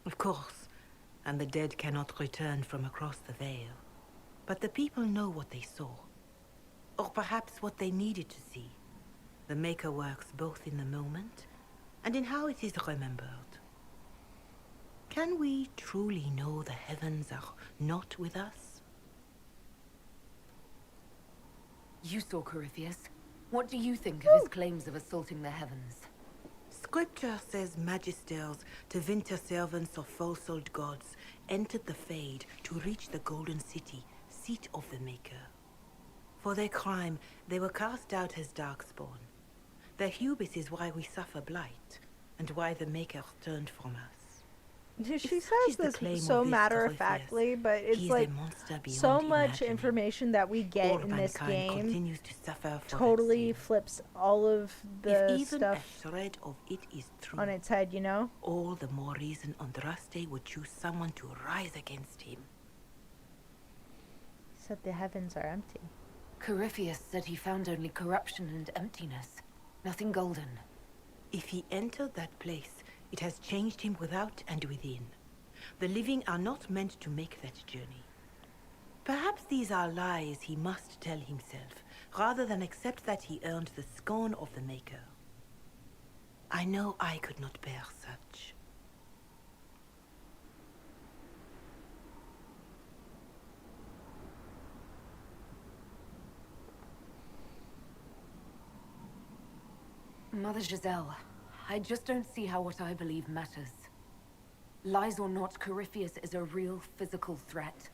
Of course, and the dead cannot return from across the veil. But the people know what they saw. Or perhaps what they needed to see. The Maker works both in the moment and in how it is remembered. Can we truly know the heavens are not with us? You saw Corypheus. What do you think of his claims of assaulting the heavens? Scripture says magisters, to winter servants of false-old gods, entered the Fade to reach the Golden City, seat of the Maker. For their crime, they were cast out as Darkspawn. Their hubris is why we suffer blight, and why the Maker turned from us. She If such says is the this claim so of this matter-of-factly, but He it's is a like monster beyond so much imagining. information that we get All in this mankind game continues to suffer for totally that sin. flips all of If the even stuff a thread of it is true, on its head, you know? all the more reason Andraste would choose someone to rise against him. He said the heavens are empty. Corypheus said he found only corruption and emptiness. Nothing golden. If he entered that place, it has changed him without and within. The living are not meant to make that journey. Perhaps these are lies he must tell himself, rather than accept that he earned the scorn of the Maker. I know I could not bear such. Mother Giselle, I just don't see how what I believe matters. Lies or not, Corypheus is a real physical threat.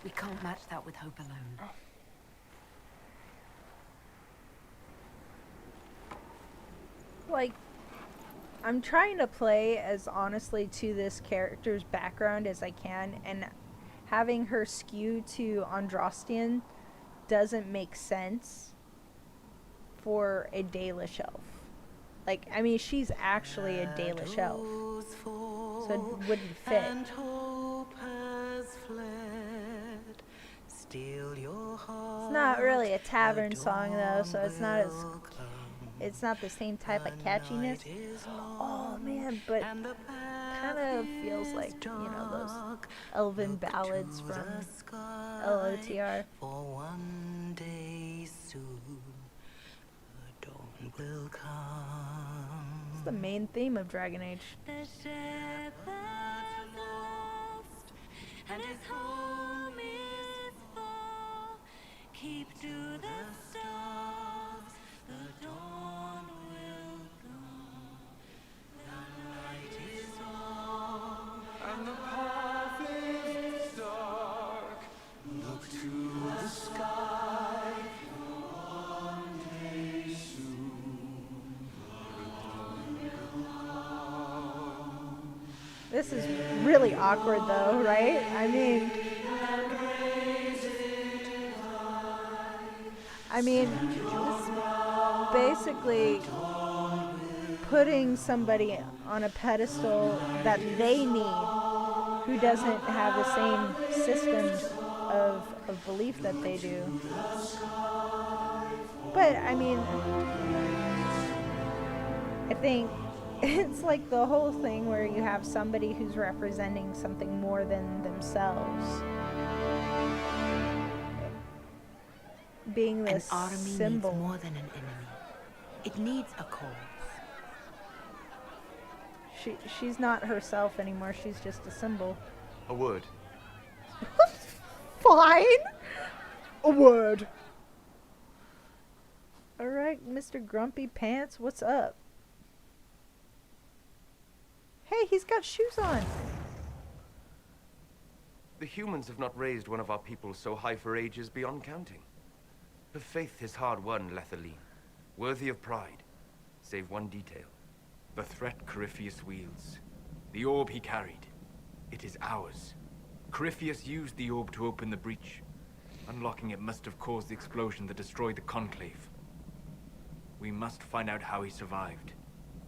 We can't match that with hope alone. Like, I'm trying to play as honestly to this character's background as I can, and having her skew to Andrastian doesn't make sense for a Dalish elf. Like, I mean, she's actually a Dalish elf, so it wouldn't fit. And hope has fled. Still your heart, It's not really a tavern song though, so it's not the same type of catchiness. Oh man, but kind of feels like, you know, those elven ballads from LOTR. For one day soon, the dawn will come. It's the main theme of Dragon Age. The shepherd lost, and his home is far. Keep to the stars, the dawn will come. The night is long, And the path is dark. Look to the sky. One day soon. This is really awkward though, I mean, it's basically putting somebody on a pedestal that they need, who doesn't have the same system of belief that they do. But, I mean, I think it's like the whole thing where you have somebody who's representing something more than themselves. Being this An army symbol. needs more than an enemy. It needs a cause. She's not herself anymore. She's just a symbol. A word. Fine. A word. All right, Mr. Grumpy Pants, what's up? Hey, he's got shoes on. The humans have not raised one of our people so high for ages beyond counting. Her faith is hard-won, Lethaline, worthy of pride, save one detail. The threat Corypheus wields. The orb he carried. It is ours. Corypheus used the orb to open the breach. Unlocking it must have caused the explosion that destroyed the Conclave. We must find out how he survived.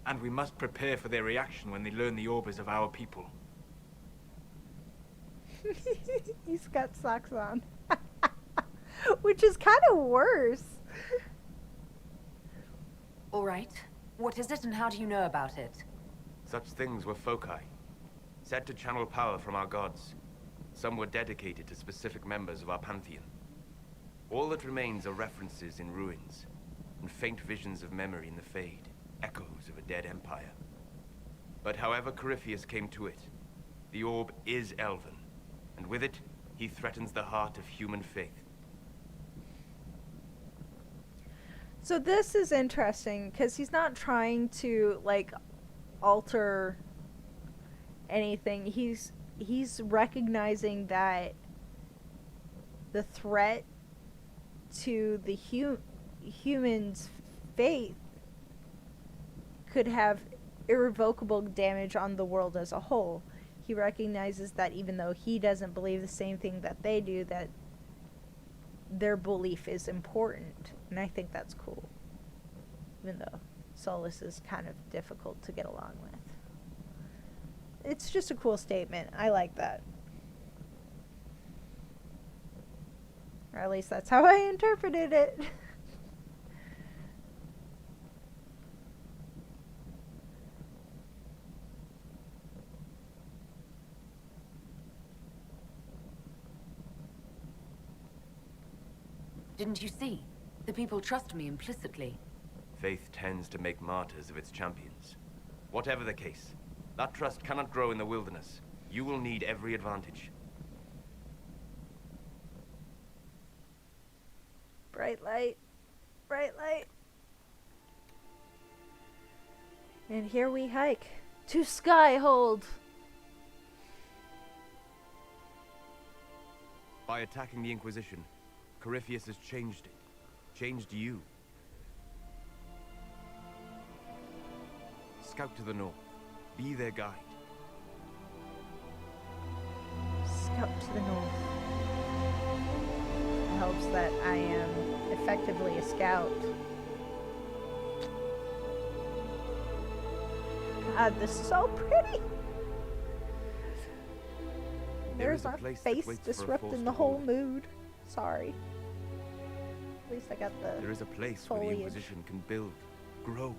And we must prepare for their reaction when they learn the orb is of our people. He's got socks on. Which is kind of worse. All right. What is it and how do you know about it? Such things were foci, said to channel power from our gods. Some were dedicated to specific members of our pantheon. All that remains are references in ruins, and faint visions of memory in the Fade, echoes of a dead empire. But however Corypheus came to it, the orb is elven, and with it, he threatens the heart of human faith. So this is interesting, because he's not trying to, like, alter anything. He's recognizing that the threat to the humans' faith could have irrevocable damage on the world as a whole. He recognizes that even though he doesn't believe the same thing that they do, that their belief is important. And I think that's cool. Even though Solas is kind of difficult to get along with. It's just a cool statement. I like that. Or at least that's how I interpreted it. Didn't you see? The people trust me implicitly. Faith tends to make martyrs of its champions. Whatever the case, that trust cannot grow in the wilderness. You will need every advantage. Bright light. Bright light. And here we hike to Skyhold. By attacking the Inquisition, Corypheus has changed it. Changed you. Scout to the north. Be their guide. Scout to the north. It helps that I am effectively a scout. God, this is so pretty. There's our face disrupting the whole mood. Sorry. At least I got the There is a place foliage. where the Inquisition can build, grow.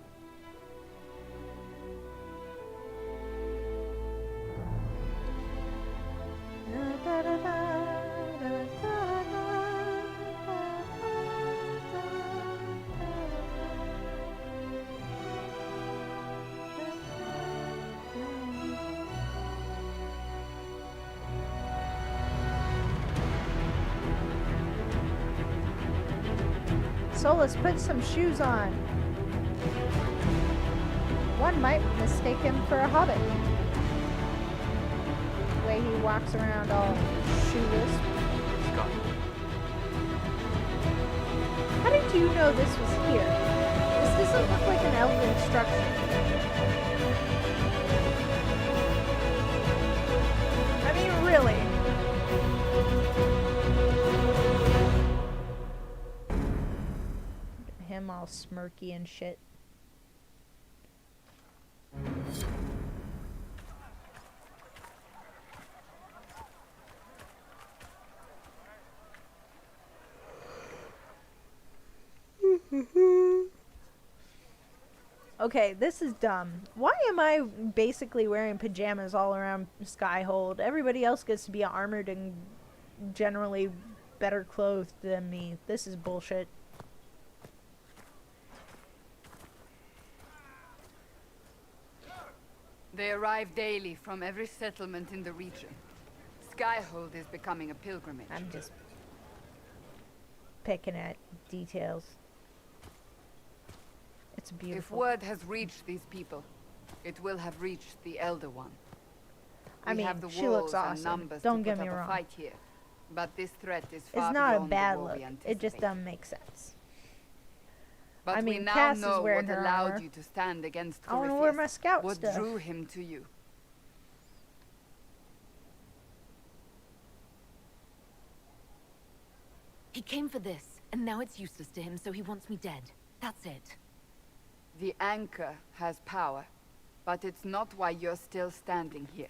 Solas, put some shoes on. One might mistake him for a hobbit. The way he walks around all shoeless. Scott. How did you know this was here? This doesn't look like an elven structure. I mean, really. smirky and shit. Okay, this is dumb. Why am I basically wearing pajamas all around Skyhold? Everybody else gets to be armored and generally better clothed than me. This is bullshit. They arrive daily from every settlement in the region. Skyhold is becoming a pilgrimage. I'm just picking at details. It's beautiful. If word has reached these people, it will have reached the Elder One. I mean, have the she looks walls and awesome. numbers Don't to get put me up a wrong. fight here, but this threat is far It's not a beyond the bad war look. we It just anticipate. doesn't make sense. But I mean, we now Cass is know wearing what her allowed armor. you to stand against I want to wear Corypheus. my scout What stuff. drew him to you? He came for this, and now it's useless to him, so he wants me dead. That's it. The anchor has power, but it's not why you're still standing here.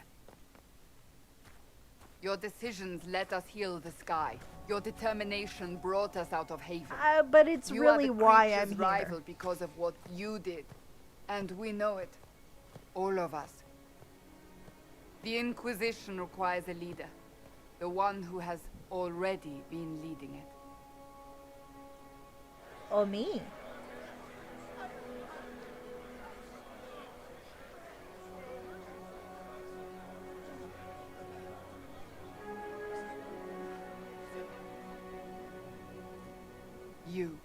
Your decisions let us heal the sky. Your determination brought us out of Haven. But it's You really are the why I'm creature's here. rival because of what you did. And we know it. All of us. The Inquisition requires a leader. The one who has already been leading it. Oh, me. You.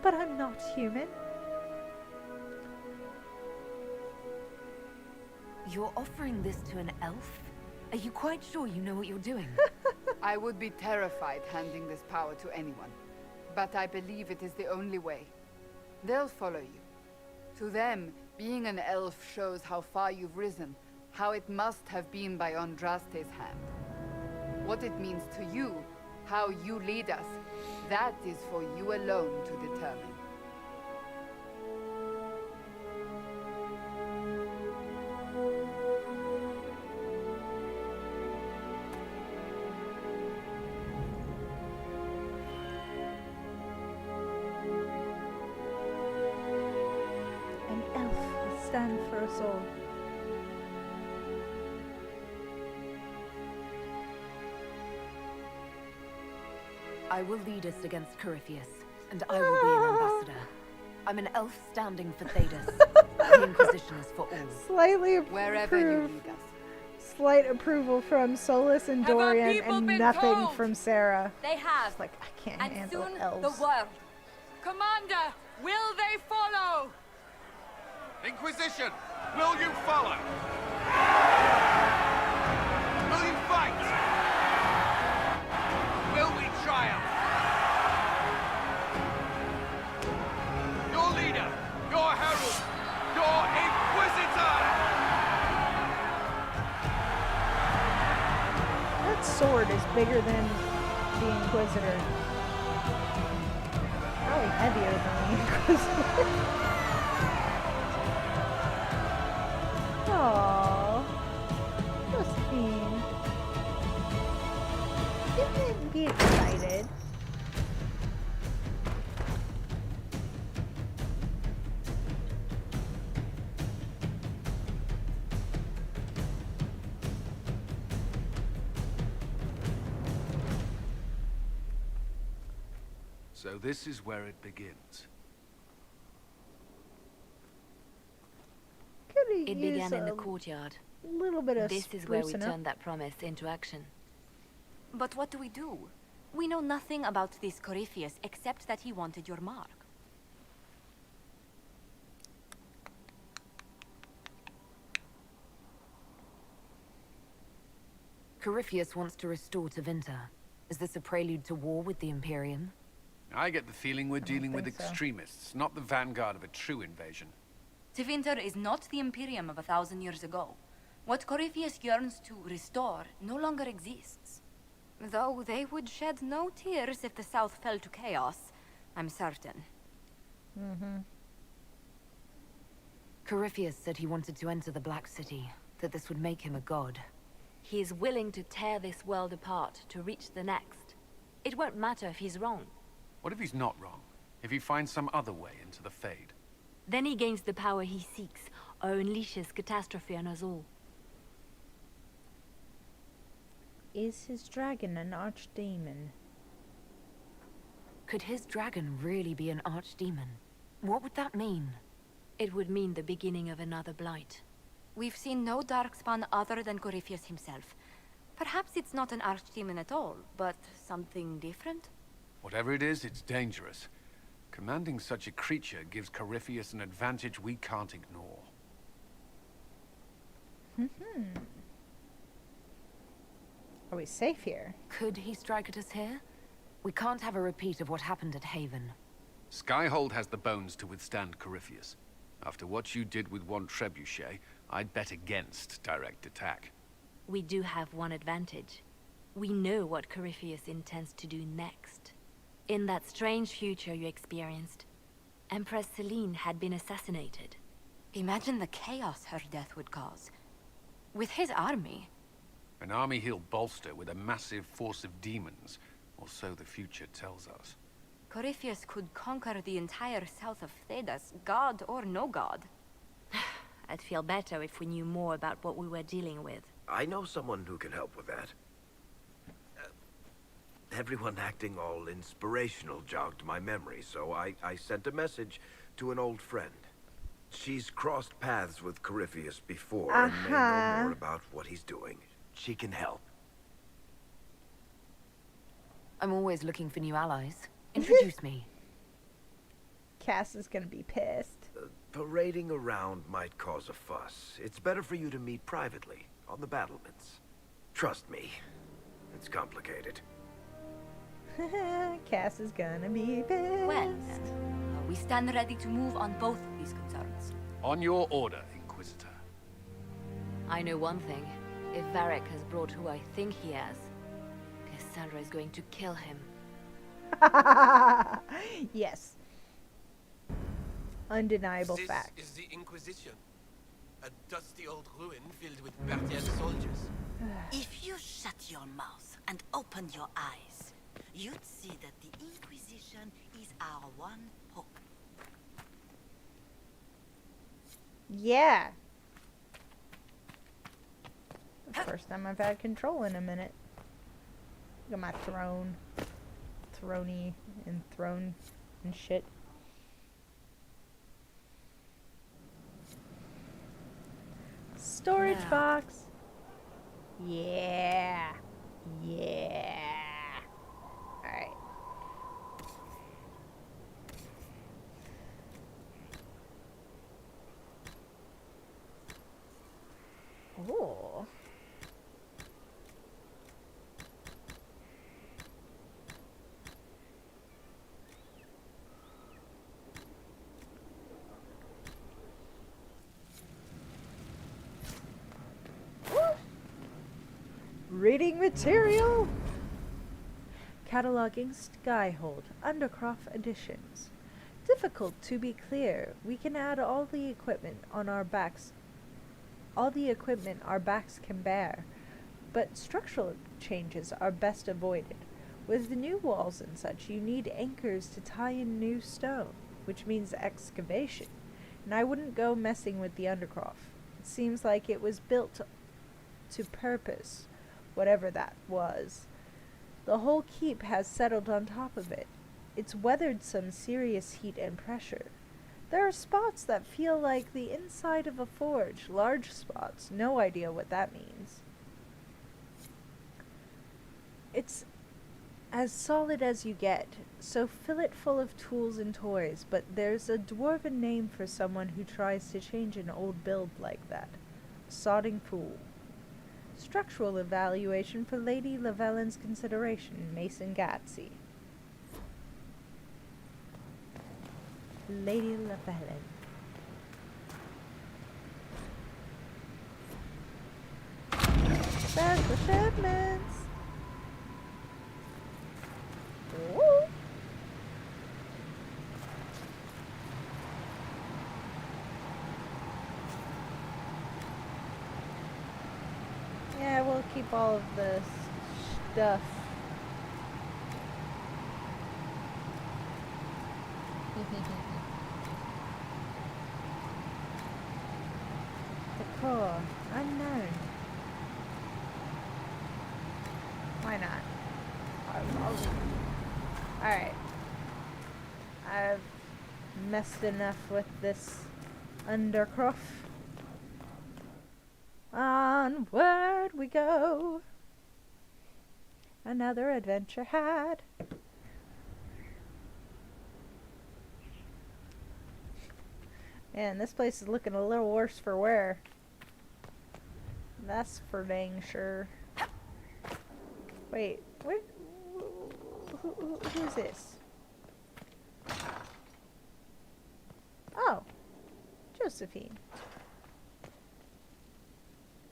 But I'm not human. You're offering this to an elf? Are you quite sure you know what you're doing? I would be terrified handing this power to anyone. But I believe it is the only way. They'll follow you. To them, being an elf shows how far you've risen, how it must have been by Andraste's hand. What it means to you, how you lead us, that is for you alone to determine. An elf will stand for us all. I will lead us against Corypheus, and I will be an ambassador. I'm an elf standing for Thedas. The Inquisition is for all. Slightly Wherever you approved. lead us. Slight approval from Solus and Have our Dorian, people and been nothing told? from Sarah. They have. It's like, I can't And handle soon elves. the world. Commander, will they follow? Inquisition, will you follow? Will you fight? Will we triumph? Your leader, your herald, your inquisitor! That sword is bigger than the Inquisitor. Probably heavier than the Inquisitor. Aww. Justine. Didn't be excited. So this is where it begins. Could It use began in the a courtyard. little bit of This is where we sprucing up. turned that promise into action. But what do? We know nothing about this Corypheus except that he wanted your mark. Corypheus wants to restore Tevinter. Is this a prelude to war with the Imperium? I get the feeling we're dealing with think so. extremists, not the vanguard of a true invasion. Tevinter is not the Imperium of 1,000 years ago. What Corypheus yearns to restore no longer exists. Though they would shed no tears if the South fell to chaos, I'm certain. Corypheus said he wanted to enter the Black City, that this would make him a god. He is willing to tear this world apart to reach the next. It won't matter if he's wrong. What if he's not wrong? If he finds some other way into the Fade? Then he gains the power he seeks, or unleashes catastrophe on us all. Is his dragon an archdemon? Could his dragon really be an archdemon? What would that mean? It would mean the beginning of another blight. We've seen no darkspawn other than Corypheus himself. Perhaps it's not an archdemon at all, but something different? Whatever it is, it's dangerous. Commanding such a creature gives Corypheus an advantage we can't ignore. Are we safe here? Could he strike at us here? We can't have a repeat of what happened at Haven. Skyhold has the bones to withstand Corypheus. After what you did with one trebuchet, I'd bet against direct attack. We do have one advantage. We know what Corypheus intends to do next. In that strange future you experienced, Empress Selene had been assassinated. Imagine the chaos her death would cause. With his army. An army he'll bolster with a massive force of demons, or so the future tells us. Corypheus could conquer the entire south of Thedas, god or no god. I'd feel better if we knew more about what we were dealing with. I know someone who can help with that. Everyone acting all inspirational jogged my memory, so I sent a message to an old friend. She's crossed paths with Corypheus before and may know more about what he's doing. She can help. I'm always looking for new allies. Introduce me. Cass is gonna be pissed. Parading around might cause a fuss. It's better for you to meet privately, on the battlements. Trust me, it's complicated. Cass is gonna be pissed. Well, then, we stand ready to move on both of these concerns. On your order, Inquisitor. I know one thing. If Varric has brought who I think he has, Cassandra is going to kill him. Yes. Undeniable fact. This is the Inquisition. A dusty old ruin filled with Parthian soldiers. If you shut your mouth and open your eyes, you'd see that the Inquisition is our one hope. Yeah. The first time I've had control in a minute. Look at my throne. Throny and throne and shit. Storage box. Yeah. Yeah. Alright. Oh. Reading material. Cataloging Skyhold, Undercroft editions. Difficult to be clear. We can add all the equipment on our backs. All the equipment our backs can bear, but structural changes are best avoided. With the new walls and such, you need anchors to tie in new stone, which means excavation. And I wouldn't go messing with the Undercroft. It seems like it was built to purpose, whatever that was. The whole keep has settled on top of it. It's weathered some serious heat and pressure. There are spots that feel like the inside of a forge, large spots, no idea what that means. It's as solid as you get, so fill it full of tools and toys, but there's a dwarven name for someone who tries to change an old build like that. Sodding fool. Structural evaluation for Lady Lavellin's consideration, Mason Gatsy. Lady Lavellin. Special shipments. all of the stuff. The core. Unknown. Why not? Alright. I've messed enough with this Undercroft. Onward we go. Another adventure had. Man, this place is looking a little worse for wear. That's for dang sure. Wait, who's this? Oh, Josephine.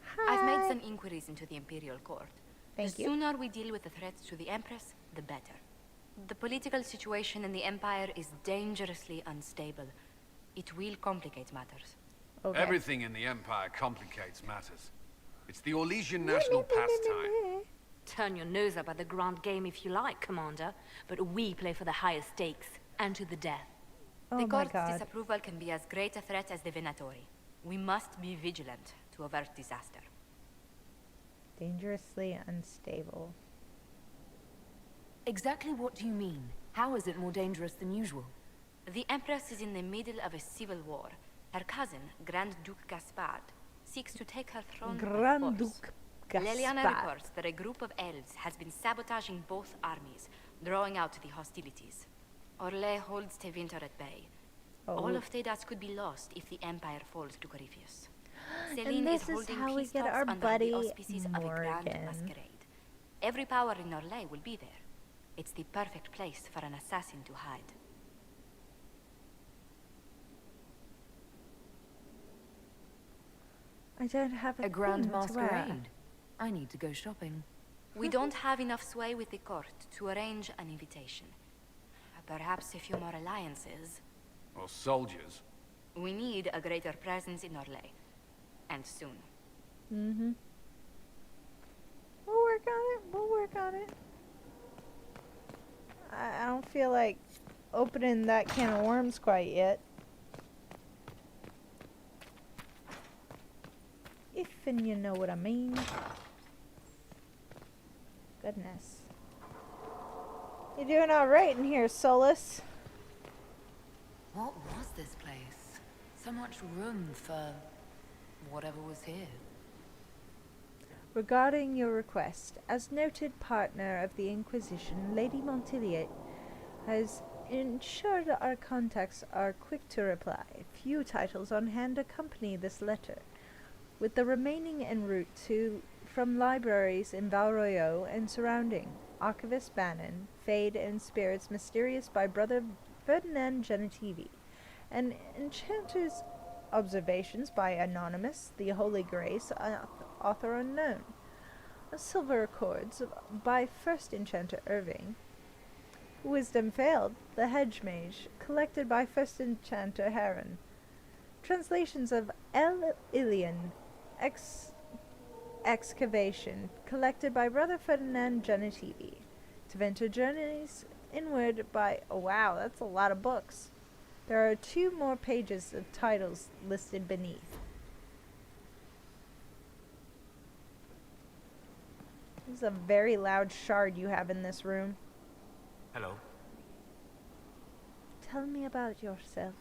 Hi. I've made some inquiries into the Imperial Court. Thank The you. sooner we deal with the threats to the Empress, the better. The political situation in the Empire is dangerously unstable. It will complicate matters. Okay. Everything in the Empire complicates matters. It's the Orlesian national pastime. Turn your nose up at the grand game if you like, Commander, but we play for the highest stakes, and to the death. Oh The my Court's god. disapproval can be as great a threat as the Venatori. We must be vigilant to avert disaster. Dangerously unstable. Exactly what do you mean? How is it more dangerous than usual? The Empress is in the middle of a civil war. Her cousin, Grand Duke Gaspard, seeks to take her throne by Grand force. Duke Leliana Gaspard. reports that a group of elves has been sabotaging both armies, drawing out the hostilities. Orlais holds Tevinter at bay. Oh. All of Thedas could be lost if the Empire falls to Corypheus. And Celine this is is holding how we peace get talks our under buddy the auspices of a grand Morgan. masquerade. Every power in Orlais will be there. It's the perfect place for an assassin to hide. I don't have a A grand thing to wear. masquerade. I need to go shopping. We don't have enough sway with the court to arrange an invitation. Perhaps a few more alliances. Or soldiers. We need a greater presence in Orlais. And soon. Mm-hmm. We'll work on it. We'll work on it. I don't feel like opening that can of worms quite yet. If and you know what I mean. Goodness. You're doing alright in here, Solus. What was this place? So much room for whatever was here. Regarding your request, as noted partner of the Inquisition, Lady Montiliet has ensured our contacts are quick to reply. Few titles on hand accompany this letter, with the remaining en route from libraries in Valroyo and surrounding. Archivist Bannon, Fade and Spirits Mysterious by Brother Ferdinand Genitivi, and Enchanter's Observations by Anonymous, The Holy Grace, Author Unknown. Silver Accords by First Enchanter Irving. Wisdom Failed, The Hedge Mage, collected by First Enchanter Heron. Translations of El Ilion, Excavation, collected by Brother Ferdinand Genitivi. Tevinter Journeys Inward by... Oh wow, that's a lot of books. There are 2 more pages of titles listed beneath. This is a very loud shard you have in this room. Hello. Tell me about yourself.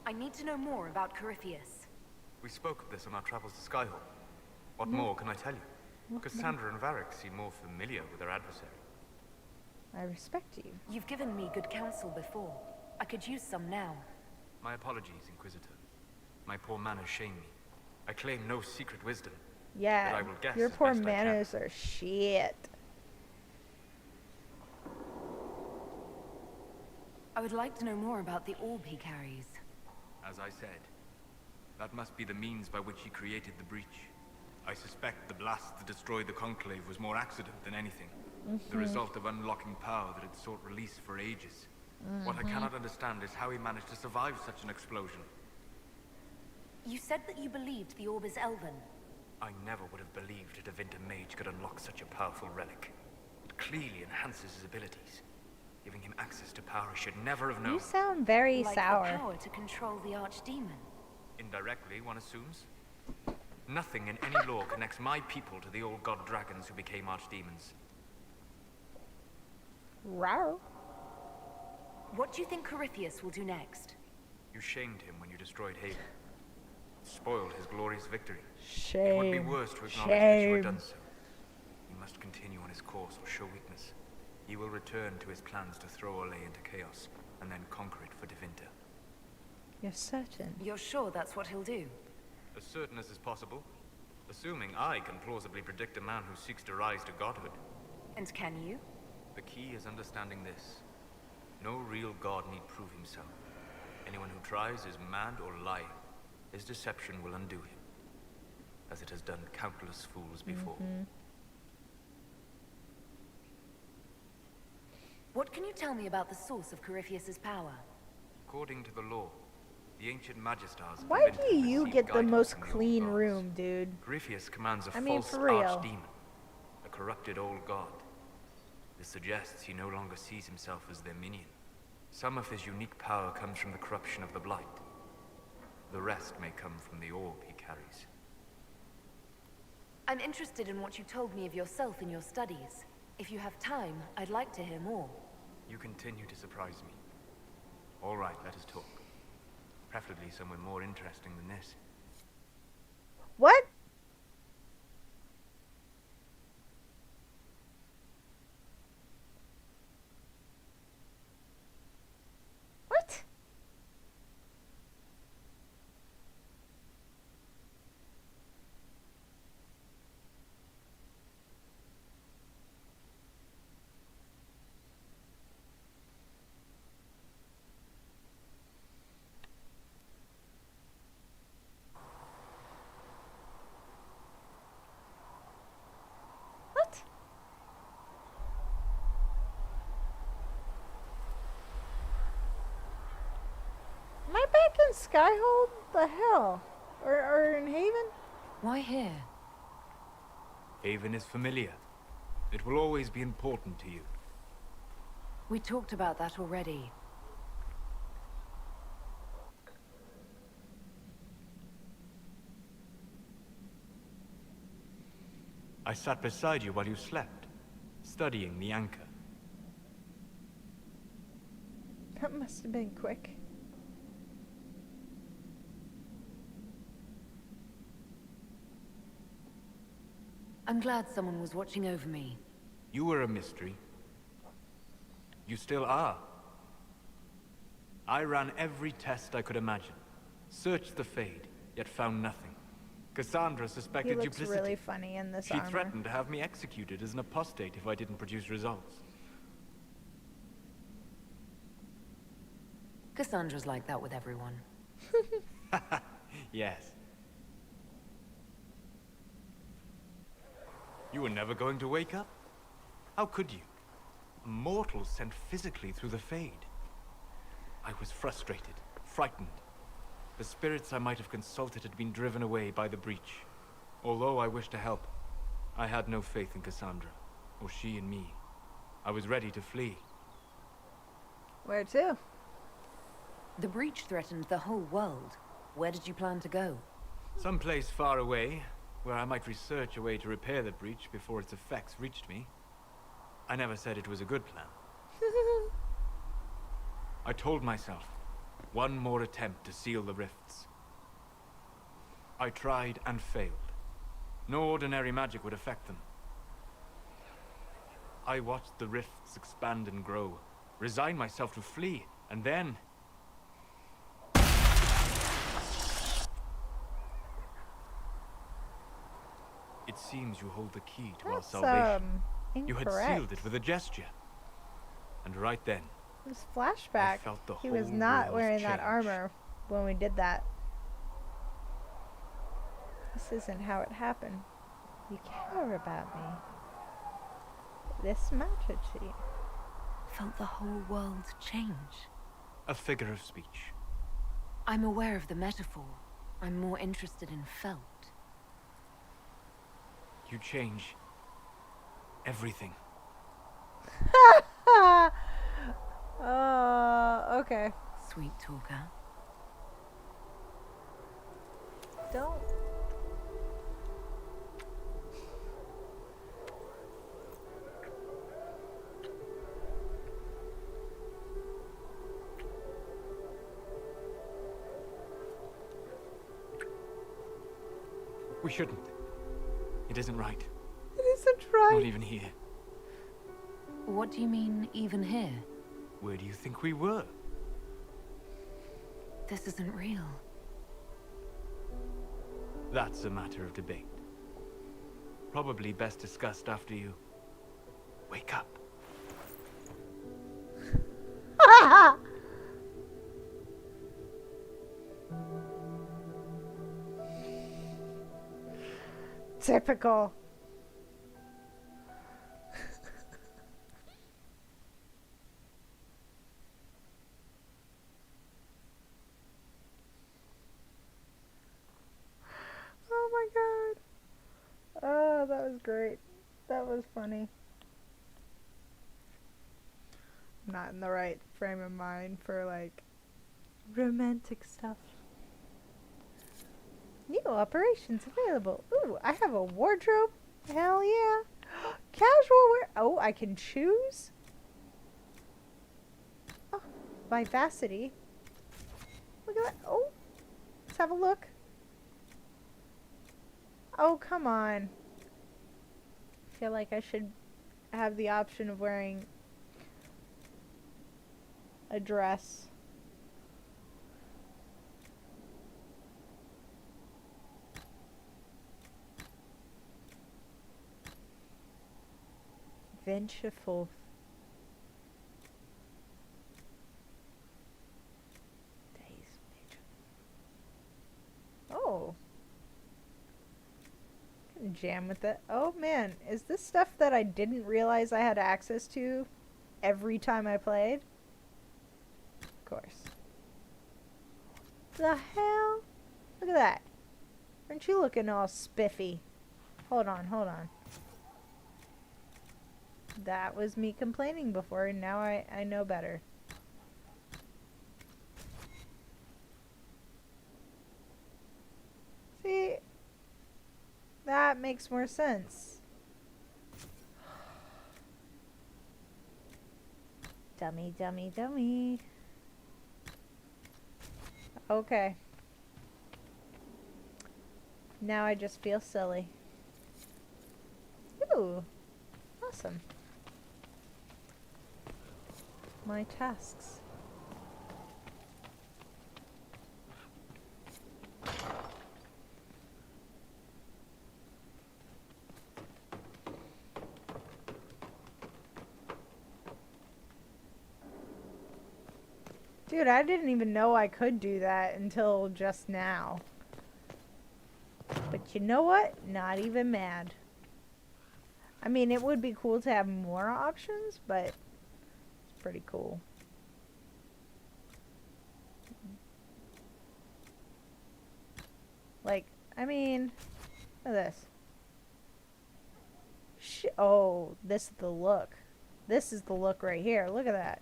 I need to know more about Corypheus. We spoke of this on our travels to Skyhawk. What more can I tell you? Cassandra and Varric seem more familiar with their adversary. I respect you. You've given me good counsel before. I could use some now. My apologies, Inquisitor. My poor manners shame me. I claim no secret wisdom. But Yeah, I will guess your as poor best I can. manners are shit. I would like to know more about the orb he carries. As I said, that must be the means by which he created the breach. I suspect the blast that destroyed the Conclave was more accident than anything. The result of unlocking power that had sought release for ages. What I cannot understand is how he managed to survive such an explosion. You said that you believed the orb is elven. I never would have believed a Devinter mage could unlock such a powerful relic. It clearly enhances his abilities, giving him access to power he should never have known. You sound very Like sour. the power to control the Archdemon. Indirectly, one assumes. Nothing in any law connects my people to the old god dragons who became archdemons. Rawr. What do you think Corypheus will do next? You shamed him when you destroyed Haven. Spoiled his glorious victory. Shame. It would be worse to acknowledge that you had done so. He must continue on his course or show weakness. He will return to his plans to throw Orlais into chaos, and then conquer it for Devinter. You're certain? You're sure that's what he'll do? As certain as is possible. Assuming I can plausibly predict a man who seeks to rise to godhood. And can you? The key is understanding this. No real god need prove himself. Anyone who tries is mad or lying. His deception will undo him, as it has done countless fools before. What can you tell me about the source of Corypheus's power? According to the law, the ancient Magistars of Why Devinter do you received get the guidance most from the old clean gods. room, dude? Corypheus commands a I mean, false for real. archdemon, a corrupted old god. This suggests he no longer sees himself as their minion. Some of his unique power comes from the corruption of the Blight. The rest may come from the orb he carries. I'm interested in what you told me of yourself in your studies. If you have time, I'd like to hear more. You continue to surprise me. All right, let us talk. Preferably somewhere more interesting than this. What? What? What? Am I back in Skyhold? The hell? Or in Haven? Why here? Haven is familiar. It will always be important to you. We talked about that already. I sat beside you while you slept, studying the anchor. That must have been quick. I'm glad someone was watching over me. You were a mystery. You still are. I ran every test I could imagine. Searched the Fade, yet found nothing. Cassandra He suspected looks duplicity. really funny in this She armor. threatened to have me executed as an apostate if I didn't produce results. Cassandra's like that with everyone. Yes. You were never going to wake up? How could you? A mortal sent physically through the Fade. I was frustrated, frightened. The spirits I might have consulted had been driven away by the breach. Although I wished to help, I had no faith in Cassandra, or she in me. I was ready to flee. Where to? The breach threatened the whole world. Where did you plan to go? Someplace far away, where I might research a way to repair the breach before its effects reached me. I never said it was a good plan. I told myself, one more attempt to seal the rifts. I tried and failed. No ordinary magic would affect them. I watched the rifts expand and grow, resigned myself to flee, and then... It seems you hold the key to our That's, salvation. You had incorrect. sealed it with a gesture. And right then, This flashback. felt the He was whole not world wearing that change. armor when we did that. This isn't how it happened. You care about me. This mattered to you. Felt the whole world change. a figure of speech. I'm aware of the metaphor. I'm more interested in felt. You change everything. Okay. Sweet talker. Don't. We shouldn't. It isn't right. It isn't right. Not even here. What do you mean, even here? Where do you think we were? This isn't real. That's a matter of debate. Probably best discussed after you wake up. Typical. Oh my god. Oh, that was great. That was funny. I'm not in the right frame of mind for like romantic stuff. New operations available. Ooh, I have a wardrobe. Hell yeah. Casual wear. Oh, I can choose. Oh, vivacity. Look at that. Oh, let's have a look. Oh, come on. I feel like I should have the option of wearing a dress. Venture forth. Days later. Oh. Can jam with it. Oh man, is this stuff that I didn't realize I had access to every time I played? Of course. The hell? Look at that. Aren't you looking all spiffy? Hold on, hold on. That was me complaining before, and now I know better. See? That makes more sense. Dummy, dummy, dummy. Okay. Now I just feel silly. Ooh. Awesome. My tasks. Dude, I didn't even know I could do that until just now. But you know what? Not even mad. I mean, it would be cool to have more options, but it's pretty cool. Like, I mean, look at this. Oh, this is the look. This is the look right here. Look at that.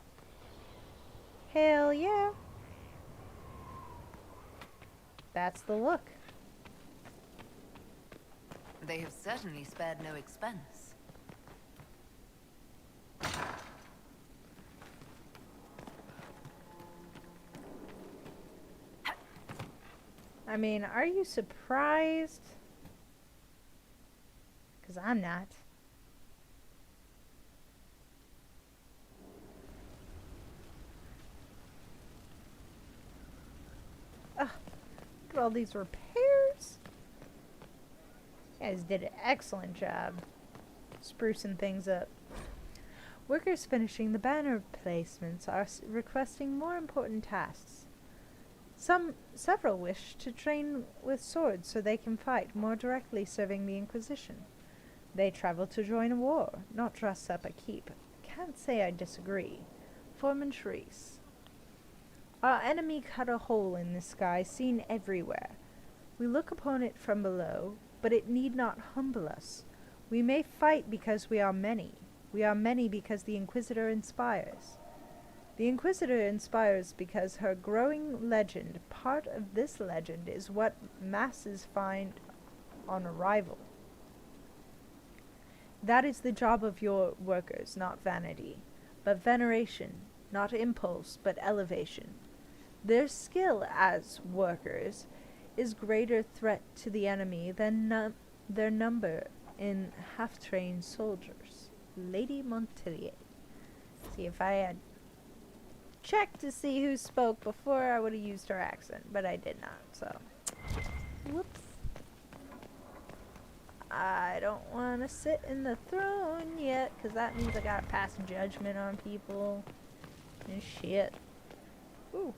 Hell yeah. That's the look. They have certainly spared no expense. I mean, are you surprised? 'Cause I'm not. Ugh, look at all these repairs. You guys did an excellent job sprucing things up. Workers finishing the banner placements are requesting more important tasks. Several wish to train with swords so they can fight more directly serving the Inquisition. They travel to join a war, not dress up a keep. Can't say I disagree. Foreman Shreese. Our enemy cut a hole in the sky, seen everywhere. We look upon it from below, but it need not humble us. We may fight because we are many. We are many because the Inquisitor inspires. The Inquisitor inspires because her growing legend, part of this legend, is what masses find on arrival. That is the job of your workers, not vanity, but veneration, not impulse, but elevation. Their skill as workers is greater threat to the enemy than their number in half-trained soldiers. Lady Montilier. See, if I had checked to see who spoke before, I would have used her accent, but I did not, so. Whoops. I don't want to sit in the throne yet, because that means I gotta pass judgment on people and shit. Ooh.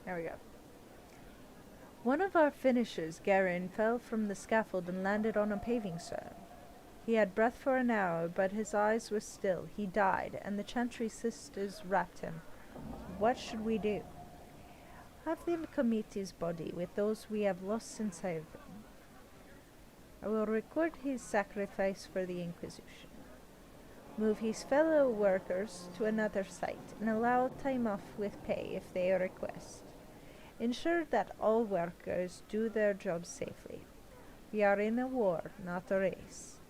There we go. One of our finishers, Garin, fell from the scaffold and landed on a paving stone. He had breath for an hour, but his eyes were still. He died, and the Chantry sisters wrapped him. What should we do? Have them commit his body with those we have lost and save him. I will record his sacrifice for the Inquisition. Move his fellow workers to another site, and allow time off with pay if they request. Ensure that all workers do their jobs safely. We are in a war, not a race.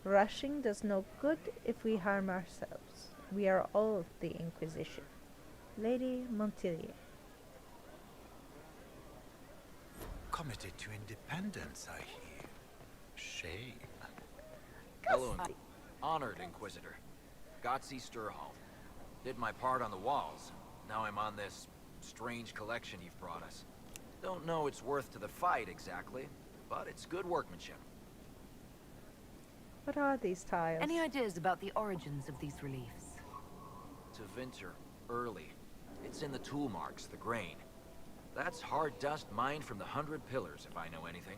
Rushing does no good if we harm ourselves. We are all the Inquisition. Lady Montilier. Committed to independence, I hear. Shame. Hello, honored Inquisitor. Gotzi Sturhall. Did my part on the walls. Now I'm on this strange collection you've brought us. Don't know it's worth to the fight exactly, but it's good workmanship. What are these tiles? Any ideas about the origins of these reliefs? Tevinter, early. It's in the tool marks, the grain. That's hard dust mined from the 100 Pillars, if I know anything.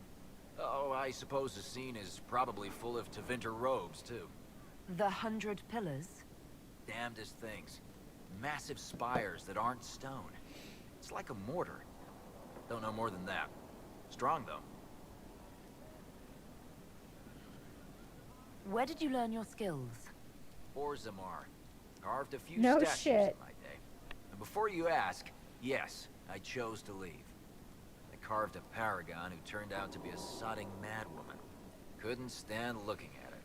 Oh, I suppose the scene is probably full of Tevinter robes, too. The 100 Pillars? Damnedest things. Massive spires that aren't stone. It's like a mortar. Don't know more than that. Strong, though. Where did you learn your skills? Orzammar. Carved a few No statues shit. in my day. And before you ask, yes, I chose to leave. I carved a paragon who turned out to be a sodding madwoman. Couldn't stand looking at it.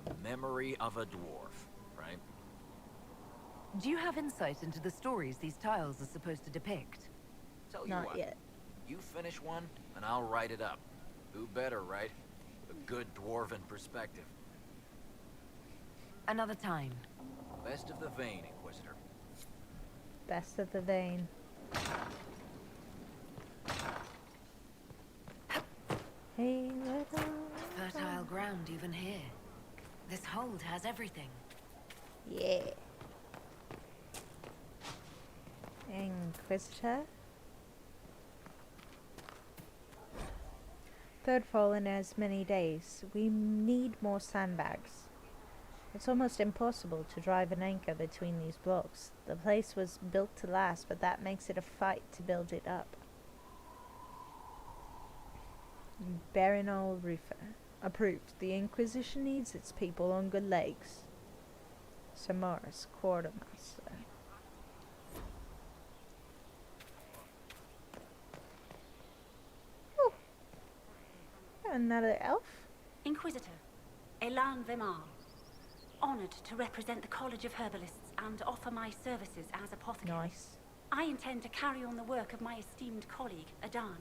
The memory of a dwarf, right? Do you have insight into the stories these tiles are supposed to depict? Tell you Not what, yet. you finish one, and I'll write it up. Who better, right? A good dwarven perspective. Another time. Best of the vein, Inquisitor. Best of the vein. Hey, little... Fertile ground even here. This hold has everything. Yeah. Inquisitor. Third fall in as many days. We need more sandbags. It's almost impossible to drive an anchor between these blocks. The place was built to last, but that makes it a fight to build it up. Barinol Roofer. Approved. The Inquisition needs its people on good legs. Samaras, Quartermaster. Whew. Another elf? Inquisitor, Elan Vemar. Honored to represent the College of Herbalists and offer my services as apothecary. Nice. I intend to carry on the work of my esteemed colleague, Adan.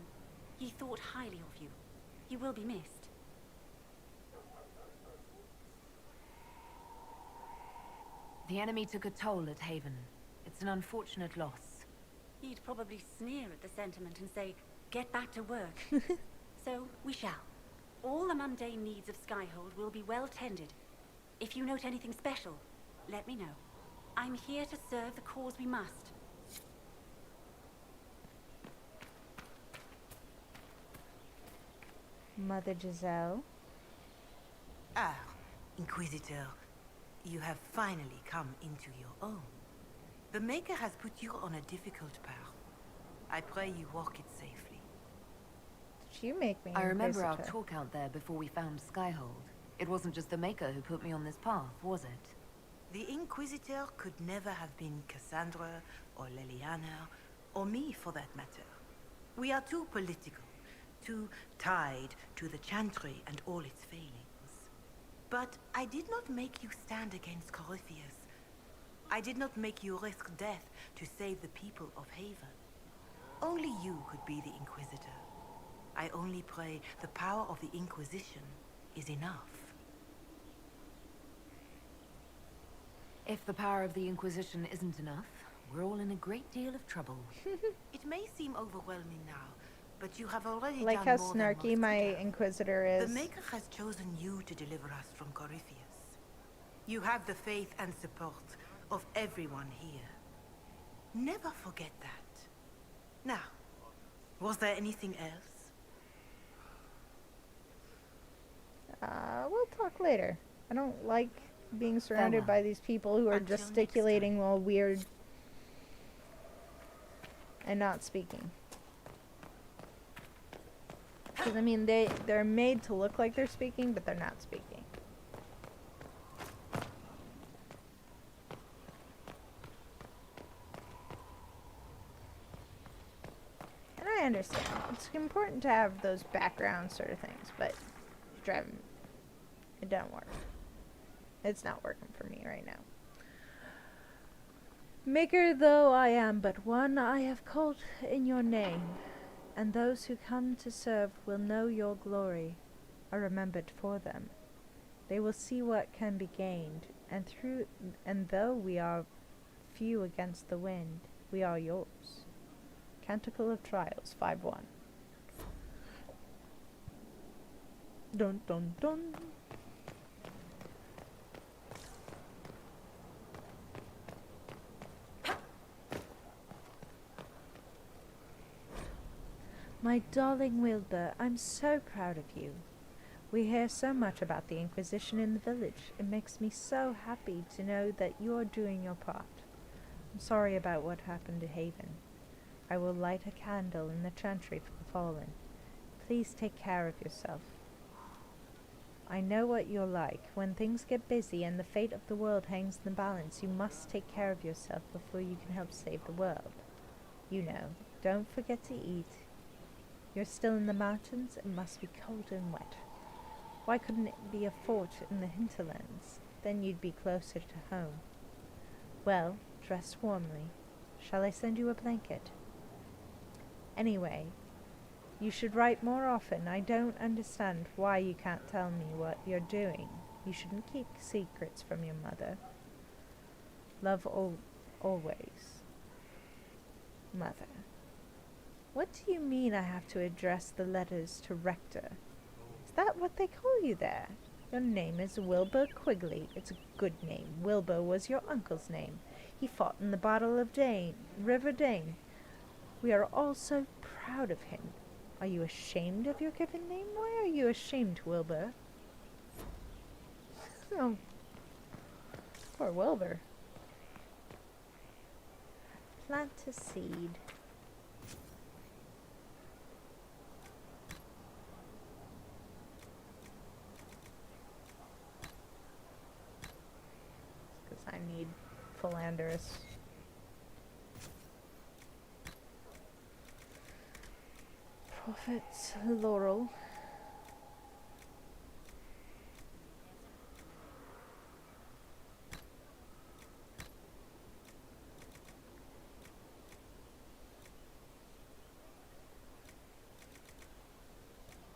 He thought highly of you. You will be missed. The enemy took a toll at Haven. It's an unfortunate loss. He'd probably sneer at the sentiment and say, get back to work. So, we shall. All the mundane needs of Skyhold will be well tended. If you note anything special, let me know. I'm here to serve the cause we must. Mother Giselle. Ah, Inquisitor, you have finally come into your own. The Maker has put you on a difficult path. I pray you walk it safely. you make me I remember our Inquisitor? talk out there before we found Skyhold. It wasn't just the Maker who put me on this path, was it? The Inquisitor could never have been Cassandra, or Leliana, or me for that matter. We are too political, too tied to the Chantry and all its failings. But I did not make you stand against Corypheus. I did not make you risk death to save the people of Haven. Only you could be the Inquisitor. I only pray the power of the Inquisition is enough. If the power of the Inquisition isn't enough, we're all in a great deal of trouble. It may seem overwhelming now, but you have already Like done how more than snarky most my could have. Inquisitor is. The Maker has chosen you to deliver us from Corypheus. You have the faith and support of everyone here. Never forget that. Now, was there anything else? We'll talk later. I don't like being surrounded Farewell. by these people who are Until gesticulating all weird and not speaking. Because, I mean, they're made to look like they're speaking, but they're not speaking. And I understand. It's important to have those background sort of things, but driving, it doesn't work. It's not working for me right now. Maker though I am but one, I have called in your name, and those who come to serve will know your glory are remembered for them. They will see what can be gained, and though we are few against the wind, we are yours. Canticle of Trials 5:1. Dun dun dun. My darling Wilbur, I'm so proud of you. We hear so much about the Inquisition in the village. It makes me so happy to know that you're doing your part. I'm sorry about what happened to Haven. I will light a candle in the chantry for the fallen. Please take care of yourself. I know what you're like. When things get busy and the fate of the world hangs in the balance, you must take care of yourself before you can help save the world. You know, don't forget to eat. You're still in the mountains. It must be cold and wet. Why couldn't it be a fort in the hinterlands? Then you'd be closer to home. Well, dress warmly. Shall I send you a blanket? Anyway, you should write more often. I don't understand why you can't tell me what you're doing. You shouldn't keep secrets from your mother. Love always. Mother. What do you mean I have to address the letters to Rector? Is that what they call you there? Your name is Wilbur Quigley. It's a good name. Wilbur was your uncle's name. He fought in the Battle of River Dane. We are all so proud of him. Are you ashamed of your given name? Why are you ashamed, Wilbur? Oh, poor Wilbur. Plant a seed. Because I need Philanderous. Prophet's Laurel.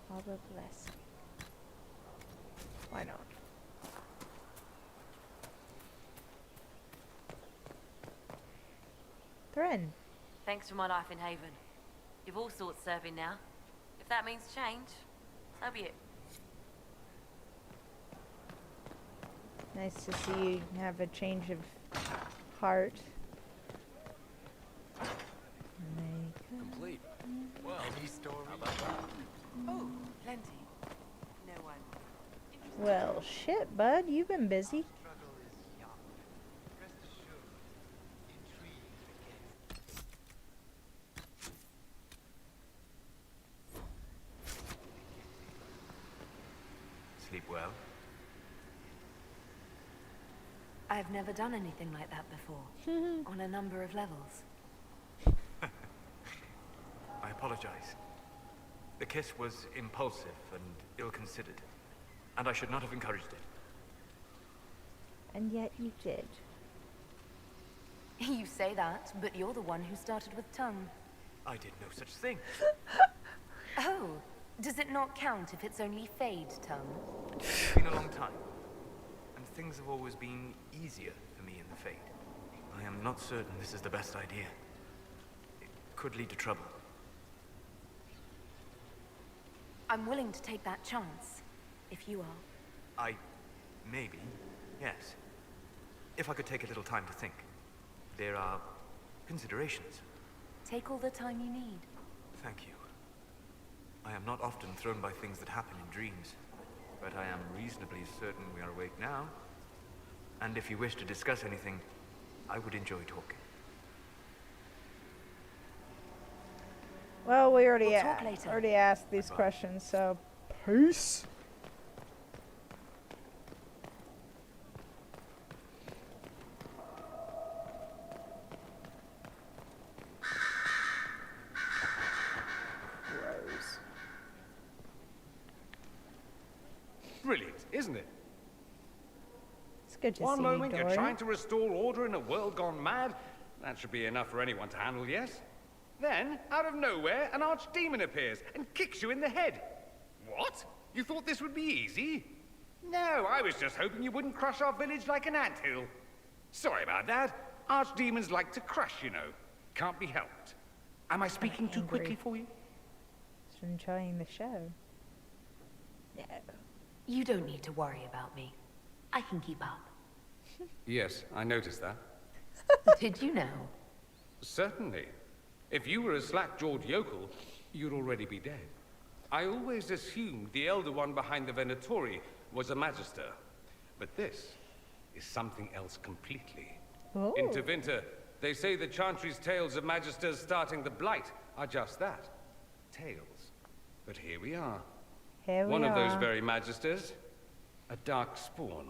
Harbor Blessing. Why not? Thren. Thanks for my life in Haven. You've all sorts serving now. If that means change, so be it. Nice to see you have a change of heart. Complete. Well, any story? How about that? Oh, plenty. No one. Well, shit, bud. You've been busy. I've never done anything like that before. On a number of levels. I apologize. The kiss was impulsive and ill-considered, and I should not have encouraged it. And yet you did. You say that, but you're the one who started with tongue. I did no such thing. Oh, does it not count if it's only Fade tongue? It's been a long time, and things have always been easier for me in the Fade. I am not certain this is the best idea. It could lead to trouble. I'm willing to take that chance, if you are. Maybe, yes. If I could take a little time to think. There are considerations. Take all the time you need. Thank you. I am not often thrown by things that happen in dreams, but I am reasonably certain we are awake now. And if you wish to discuss anything, I would enjoy talking. Well, we We'll talk later. already asked these questions, so peace. Rose. Brilliant, isn't it? It's good to One see moment you, you're Dorian. trying to restore order in a world gone mad. That should be enough for anyone to handle, yes? Then, out of nowhere, an archdemon appears and kicks you in the head. What? You thought this would be easy? No, I was just hoping you wouldn't crush our village like an anthill. Sorry about that. Archdemons like to crush, you know. Can't be helped. Am I speaking too quickly for you? Just enjoying the show. No. You don't need to worry about me. I can keep up. Yes, I noticed that. Did you know? Certainly. If you were a slack-jawed yokel, you'd already be dead. I always assumed the Elder One behind the Venatori was a Magister. But this is something else completely. Oh. In Tevinter, they say the Chantry's tales of Magisters starting the Blight are just that. Tales. But here we are. Here we One of those are. very Magisters. A dark spawn.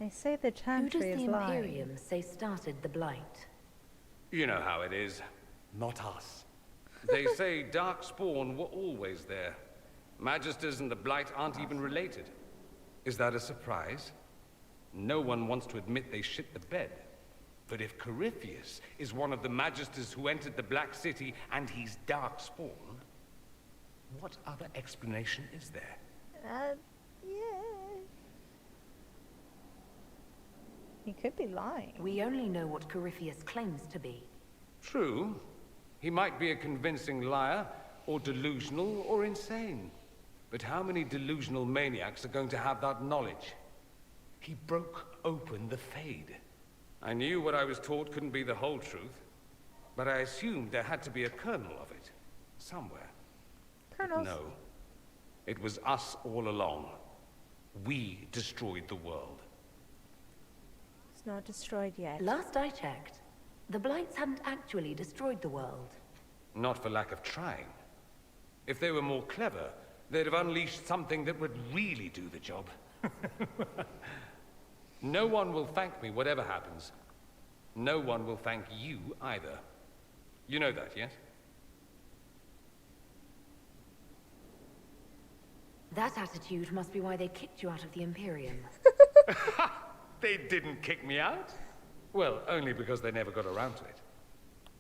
They say the Who does Chantry is the lying. Imperium say started the Blight? You know how it is. Not us. They say Darkspawn were always there. Magisters and the Blight aren't even related. Is that a surprise? No one wants to admit they shit the bed. But if Corypheus is one of the Magisters who entered the Black City and he's Darkspawn, what other explanation is there? Yeah. He could be lying. We only know what Corypheus claims to be. True. He might be a convincing liar, or delusional, or insane. But how many delusional maniacs are going to have that knowledge? He broke open the Fade. I knew what I was taught couldn't be the whole truth, but I assumed there had to be a kernel of it, somewhere. Kernels. No. It was us all along. We destroyed the world. It's not destroyed yet. Last I checked, the Blights hadn't actually destroyed the world. Not for lack of trying. If they were more clever, they'd have unleashed something that would really do the job. No one will thank me whatever happens. No one will thank you either. You know that, yes? That attitude must be why they kicked you out of the Imperium. They didn't kick me out? Well, only because they never got around to it.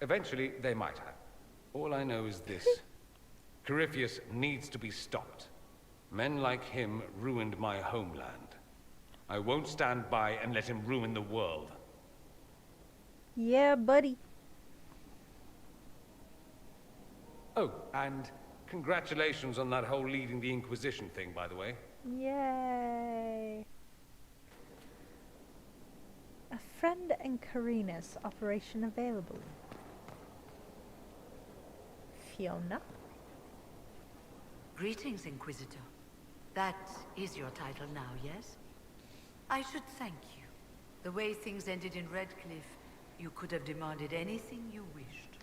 Eventually, they might have. All I know is this. Corypheus needs to be stopped. Men like him ruined my homeland. I won't stand by and let him ruin the world. Yeah, buddy. Oh, and congratulations on that whole leading the Inquisition thing, by the way. Yay. A friend and Carinus operation available. Fiona? Greetings, Inquisitor. That is your title now, yes? I should thank you. The way things ended in Redcliffe, you could have demanded anything you wished.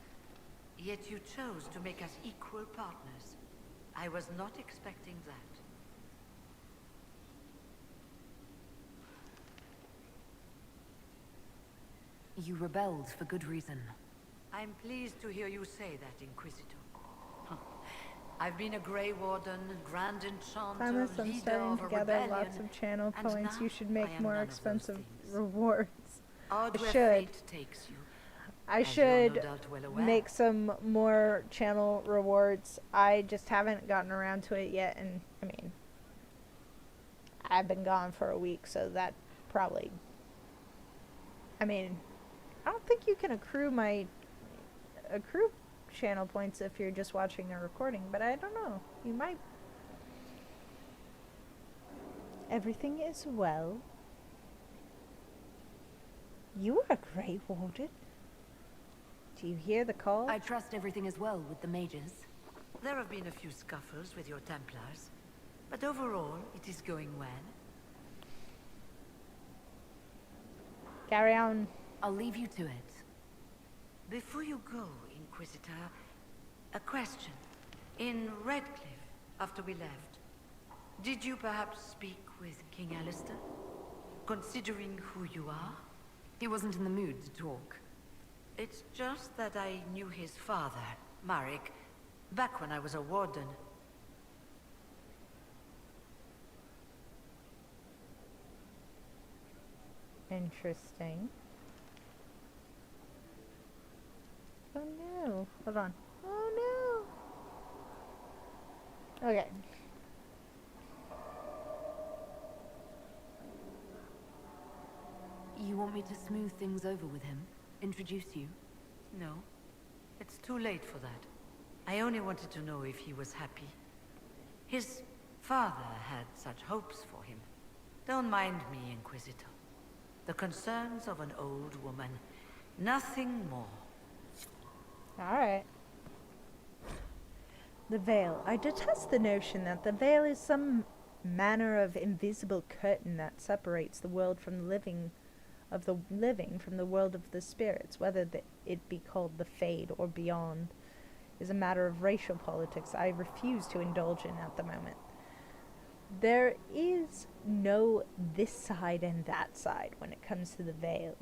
Yet you chose to make us equal partners. I was not expecting that. You rebelled for good reason. I'm pleased to hear you say that, Inquisitor. I've been a Grey Warden, Grand Enchanter, Thomas, I'm leader starting of to a gather rebellion, lots of channel and points. now You should I make am more none of those expensive things. rewards. Odd I where should. fate takes you. I As you are no should doubt well aware. make some more channel rewards. I just haven't gotten around to it yet, and I mean, I've been gone for a week, so that probably. I mean, I don't think you can accrue channel points if you're just watching a recording, but I don't know. You might. Everything is well. You are a Grey Warden. Do you hear the call? I trust everything is well with the mages. There have been a few scuffles with your Templars, but overall, it is going well. Carry on. I'll leave you to it. Before you go, Inquisitor, a question. In Redcliffe, after we left, did you perhaps speak with King Alistair? Considering who you are? He wasn't in the mood to talk. It's just that I knew his father, Marek, back when I was a warden. Interesting. Oh no. Hold on. Oh no. Okay. You want me to smooth things over with him? Introduce you? No. It's too late for that. I only wanted to know if he was happy. His father had such hopes for him. Don't mind me, Inquisitor. The concerns of an old woman. Nothing more. Alright. The veil. I detest the notion that the veil is some manner of invisible curtain that separates the world from the living from the world of the spirits. Whether it be called the Fade or beyond is a matter of racial politics I refuse to indulge in at the moment. There is no this side and that side when it comes to the veil.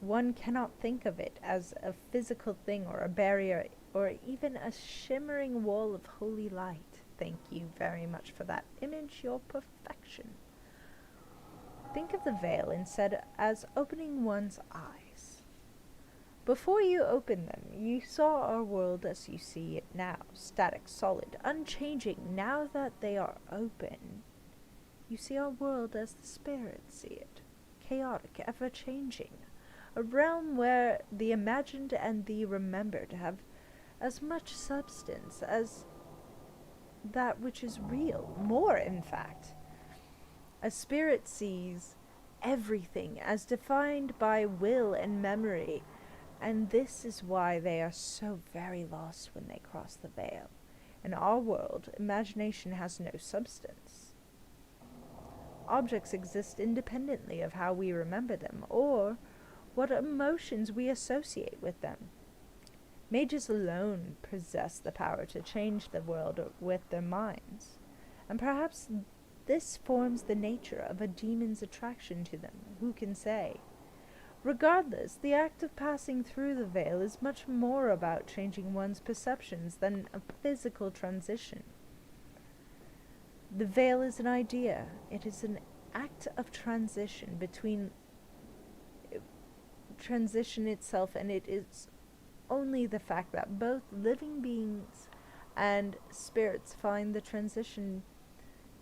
One cannot think of it as a physical thing or a barrier or even a shimmering wall of holy light. Thank you very much for that image, your perfection. Think of the veil instead as opening one's eyes. Before you opened them, you saw our world as you see it now, static, solid, unchanging. Now that they are open, you see our world as the spirits see it, chaotic, ever-changing. A realm where the imagined and the remembered have as much substance as that which is real, more in fact. A spirit sees everything as defined by will and memory, and this is why they are so very lost when they cross the veil. In our world, imagination has no substance. Objects exist independently of how we remember them, or what emotions we associate with them. Mages alone possess the power to change the world with their minds, and perhaps this forms the nature of a demon's attraction to them, who can say? Regardless, the act of passing through the veil is much more about changing one's perceptions than a physical transition. The veil is an idea. It is an act of transition between transition itself, and it is only the fact that both living beings and spirits find the transition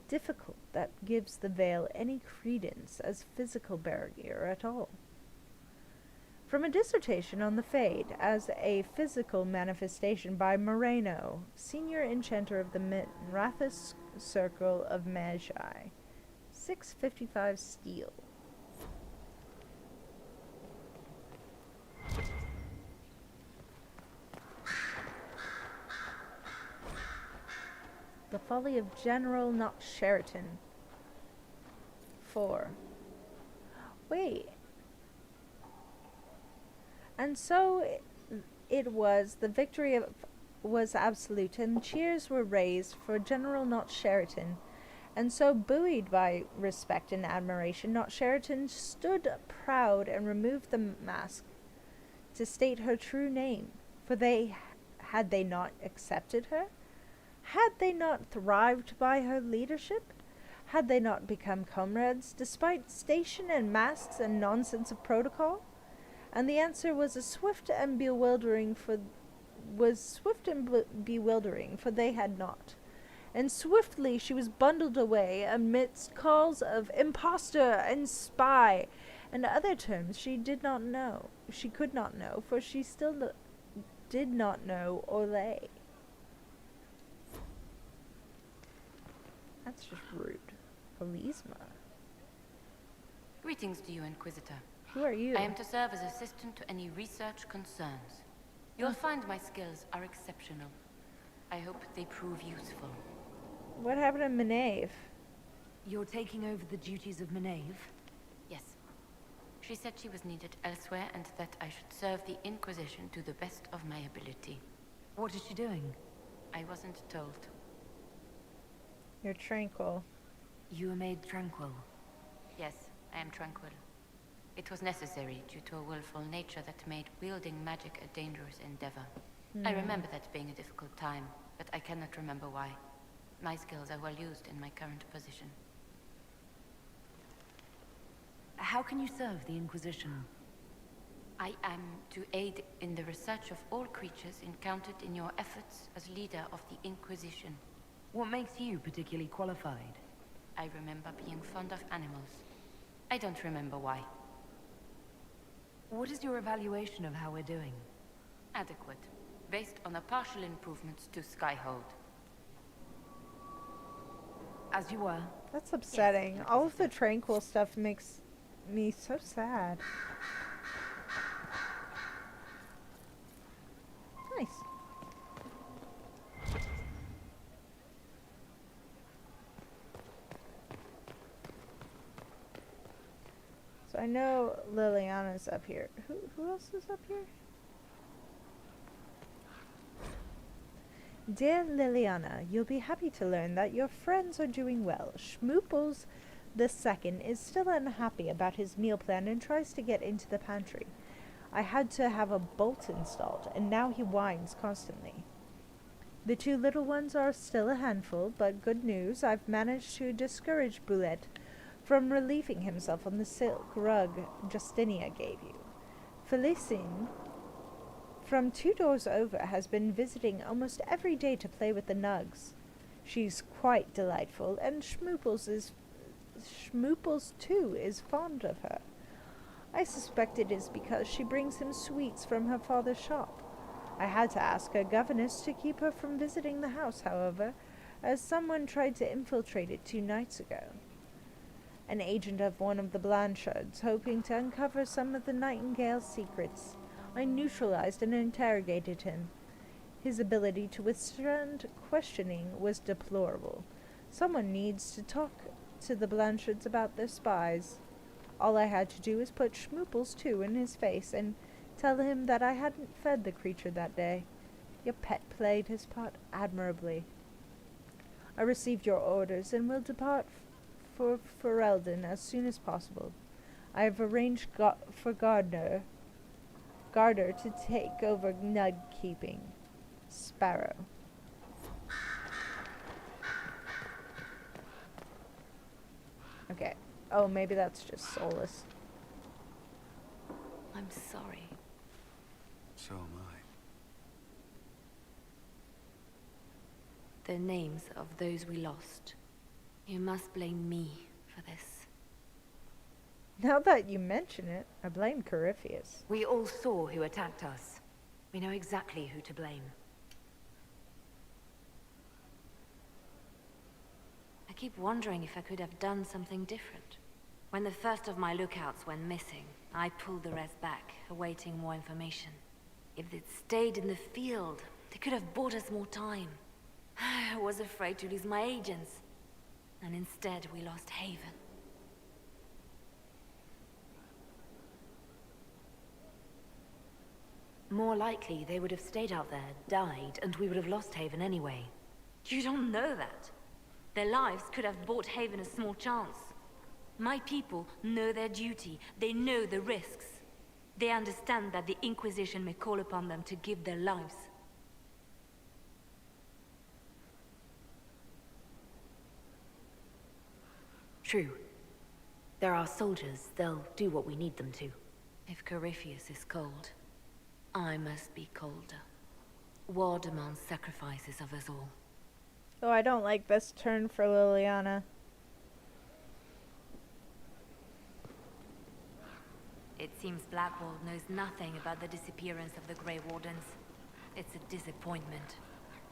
difficult that gives the veil any credence as physical barrier at all. From a dissertation on the Fade as a physical manifestation by Moreno, senior enchanter of the Mirathus Circle of Magi, 655 steel. The Folly of General Not Sheraton. 4. Wait. And so it was, the victory was absolute, and cheers were raised for General Not Sheraton. And so, buoyed by respect and admiration, Not Sheraton stood proud and removed the mask to state her true name, for had they not accepted her? Had they not thrived by her leadership? Had they not become comrades, despite station and masks and nonsense of protocol? And the answer was swift and bewildering, for they had not. And swiftly she was bundled away amidst calls of impostor and spy, and other terms she could not know, for she still did not know Orlais. That's just rude. Elisma. Greetings to you, Inquisitor. Who are you? I am to serve as assistant to any research concerns. You'll find my skills are exceptional. I hope they prove useful. What happened to Maenave? You're taking over the duties of Maenave? Yes. She said she was needed elsewhere and that I should serve the Inquisition to the best of my ability. What is she doing? I wasn't told. You're tranquil. You are made tranquil. Yes, I am tranquil. It was necessary due to a willful nature that made wielding magic a dangerous endeavor. I remember that being a difficult time, but I cannot remember why. My skills are well used in my current position. How can you serve the Inquisition? I am to aid in the research of all creatures encountered in your efforts as leader of the Inquisition. What makes you particularly qualified? I remember being fond of animals. I don't remember why. What is your evaluation of how we're doing? Adequate, based on the partial improvements to Skyhold. As you were. That's upsetting. Yes, all of the tranquil stuff makes me so sad. Nice. So I know Liliana's up here. Who else is up here? Dear Liliana, you'll be happy to learn that your friends are doing well. Schmooples II is still unhappy about his meal plan and tries to get into the pantry. I had to have a bolt installed, and now he whines constantly. The two little ones are still a handful, but good news, I've managed to discourage Boulette from relieving himself on the silk rug Justinia gave you. Felicine, from 2 doors over, has been visiting almost every day to play with the nugs. She's quite delightful, and Schmooples too is fond of her. I suspect it is because she brings him sweets from her father's shop. I had to ask her governess to keep her from visiting the house, however, as someone tried to infiltrate it 2 nights ago. An agent of one of the Blanchards, hoping to uncover some of the Nightingale's secrets. I neutralized and interrogated him. His ability to withstand questioning was deplorable. Someone needs to talk to the Blanchards about their spies. All I had to do was put Schmooples too in his face and tell him that I hadn't fed the creature that day. Your pet played his part admirably. I received your orders and will depart for Ferelden as soon as possible. I have arranged for Gardner to take over nug keeping. Sparrow. Okay. Oh, maybe that's just Solus. I'm sorry. So am I. The names of those we lost. You must blame me for this. Now that you mention it, I blame Corypheus. We all saw who attacked us. We know exactly who to blame. I keep wondering if I could have done something different. When the first of my lookouts went missing, I pulled the rest back, awaiting more information. If they'd stayed in the field, they could have bought us more time. I was afraid to lose my agents. And instead, we lost Haven. More likely, they would have stayed out there, died, and we would have lost Haven anyway. You don't know that. Their lives could have bought Haven a small chance. My people know their duty. They know the risks. They understand that the Inquisition may call upon them to give their lives. True. They're our soldiers. They'll do what we need them to. If Corypheus is cold, I must be colder. War demands sacrifices of us all. Oh, I don't like this turn for Liliana. It seems Blackwall knows nothing about the disappearance of the Grey Wardens. It's a disappointment.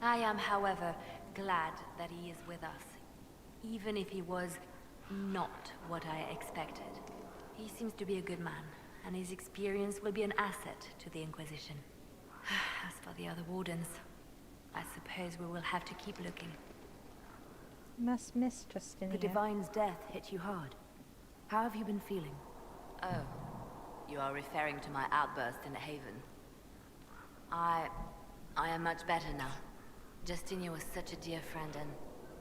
I am, however, glad that he is with us. Even if he was not what I expected. He seems to be a good man, and his experience will be an asset to the Inquisition. As for the other Wardens, I suppose we will have to keep looking. Must miss Justinia. The Divine's death hit you hard. How have you been feeling? Oh, you are referring to my outburst in Haven. I am much better now. Justinia was such a dear friend, and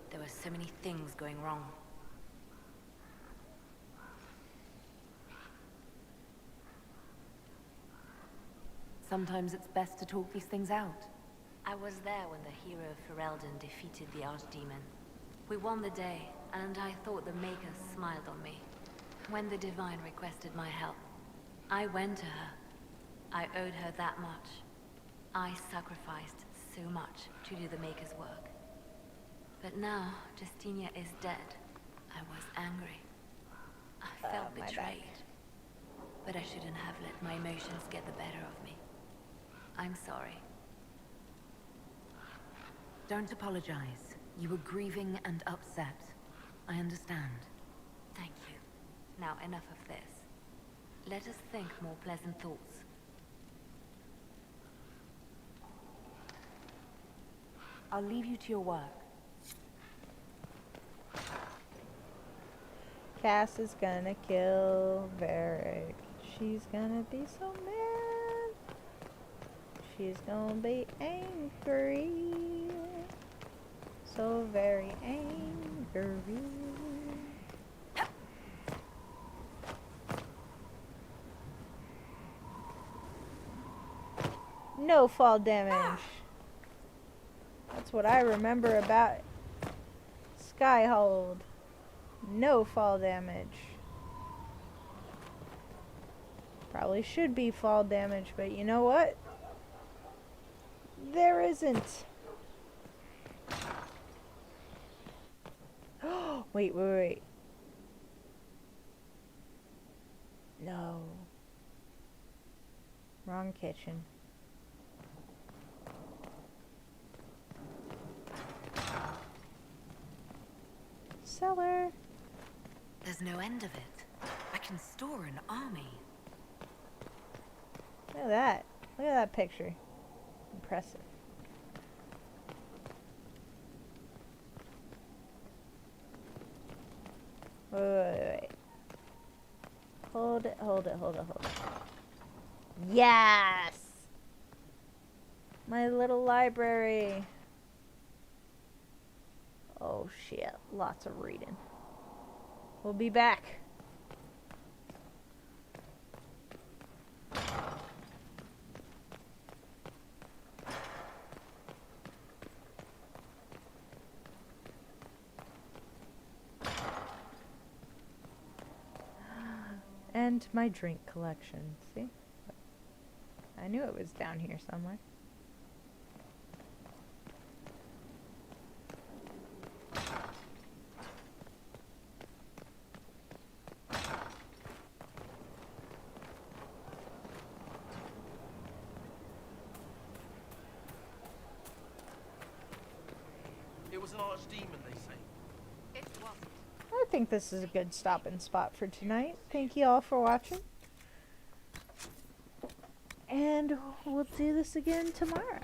there were so many things going wrong. Sometimes it's best to talk these things out. I was there when the hero Ferelden defeated the Archdemon. We won the day, and I thought the Makers smiled on me. When the Divine requested my help, I went to her. I owed her that much. I sacrificed so much to do the Maker's work. But now, Justinia is dead. I was angry. I felt betrayed. But I shouldn't have let my emotions get the better of me. I'm sorry. Don't apologize. You were grieving and upset. I understand. Thank you. Now enough of this. Let us think more pleasant thoughts. I'll leave you to your work. Cass is gonna kill Varric. She's gonna be so mad. She's gonna be angry. So very angry. No fall damage. That's what I remember about Skyhold. No fall damage. Probably should be fall damage, but you know what? There isn't. Wait. No. Wrong kitchen. Cellar. There's no end of it. I can store an army. Look at that. Look at that picture. Impressive. Wait. Hold it. Yes! My little library. Oh shit, lots of reading. We'll be back. And my drink collection. See? I knew it was down here somewhere. It was an archdemon, they say. It wasn't. I think this is a good stopping spot for tonight. Thank you all for watching. And we'll do this again tomorrow.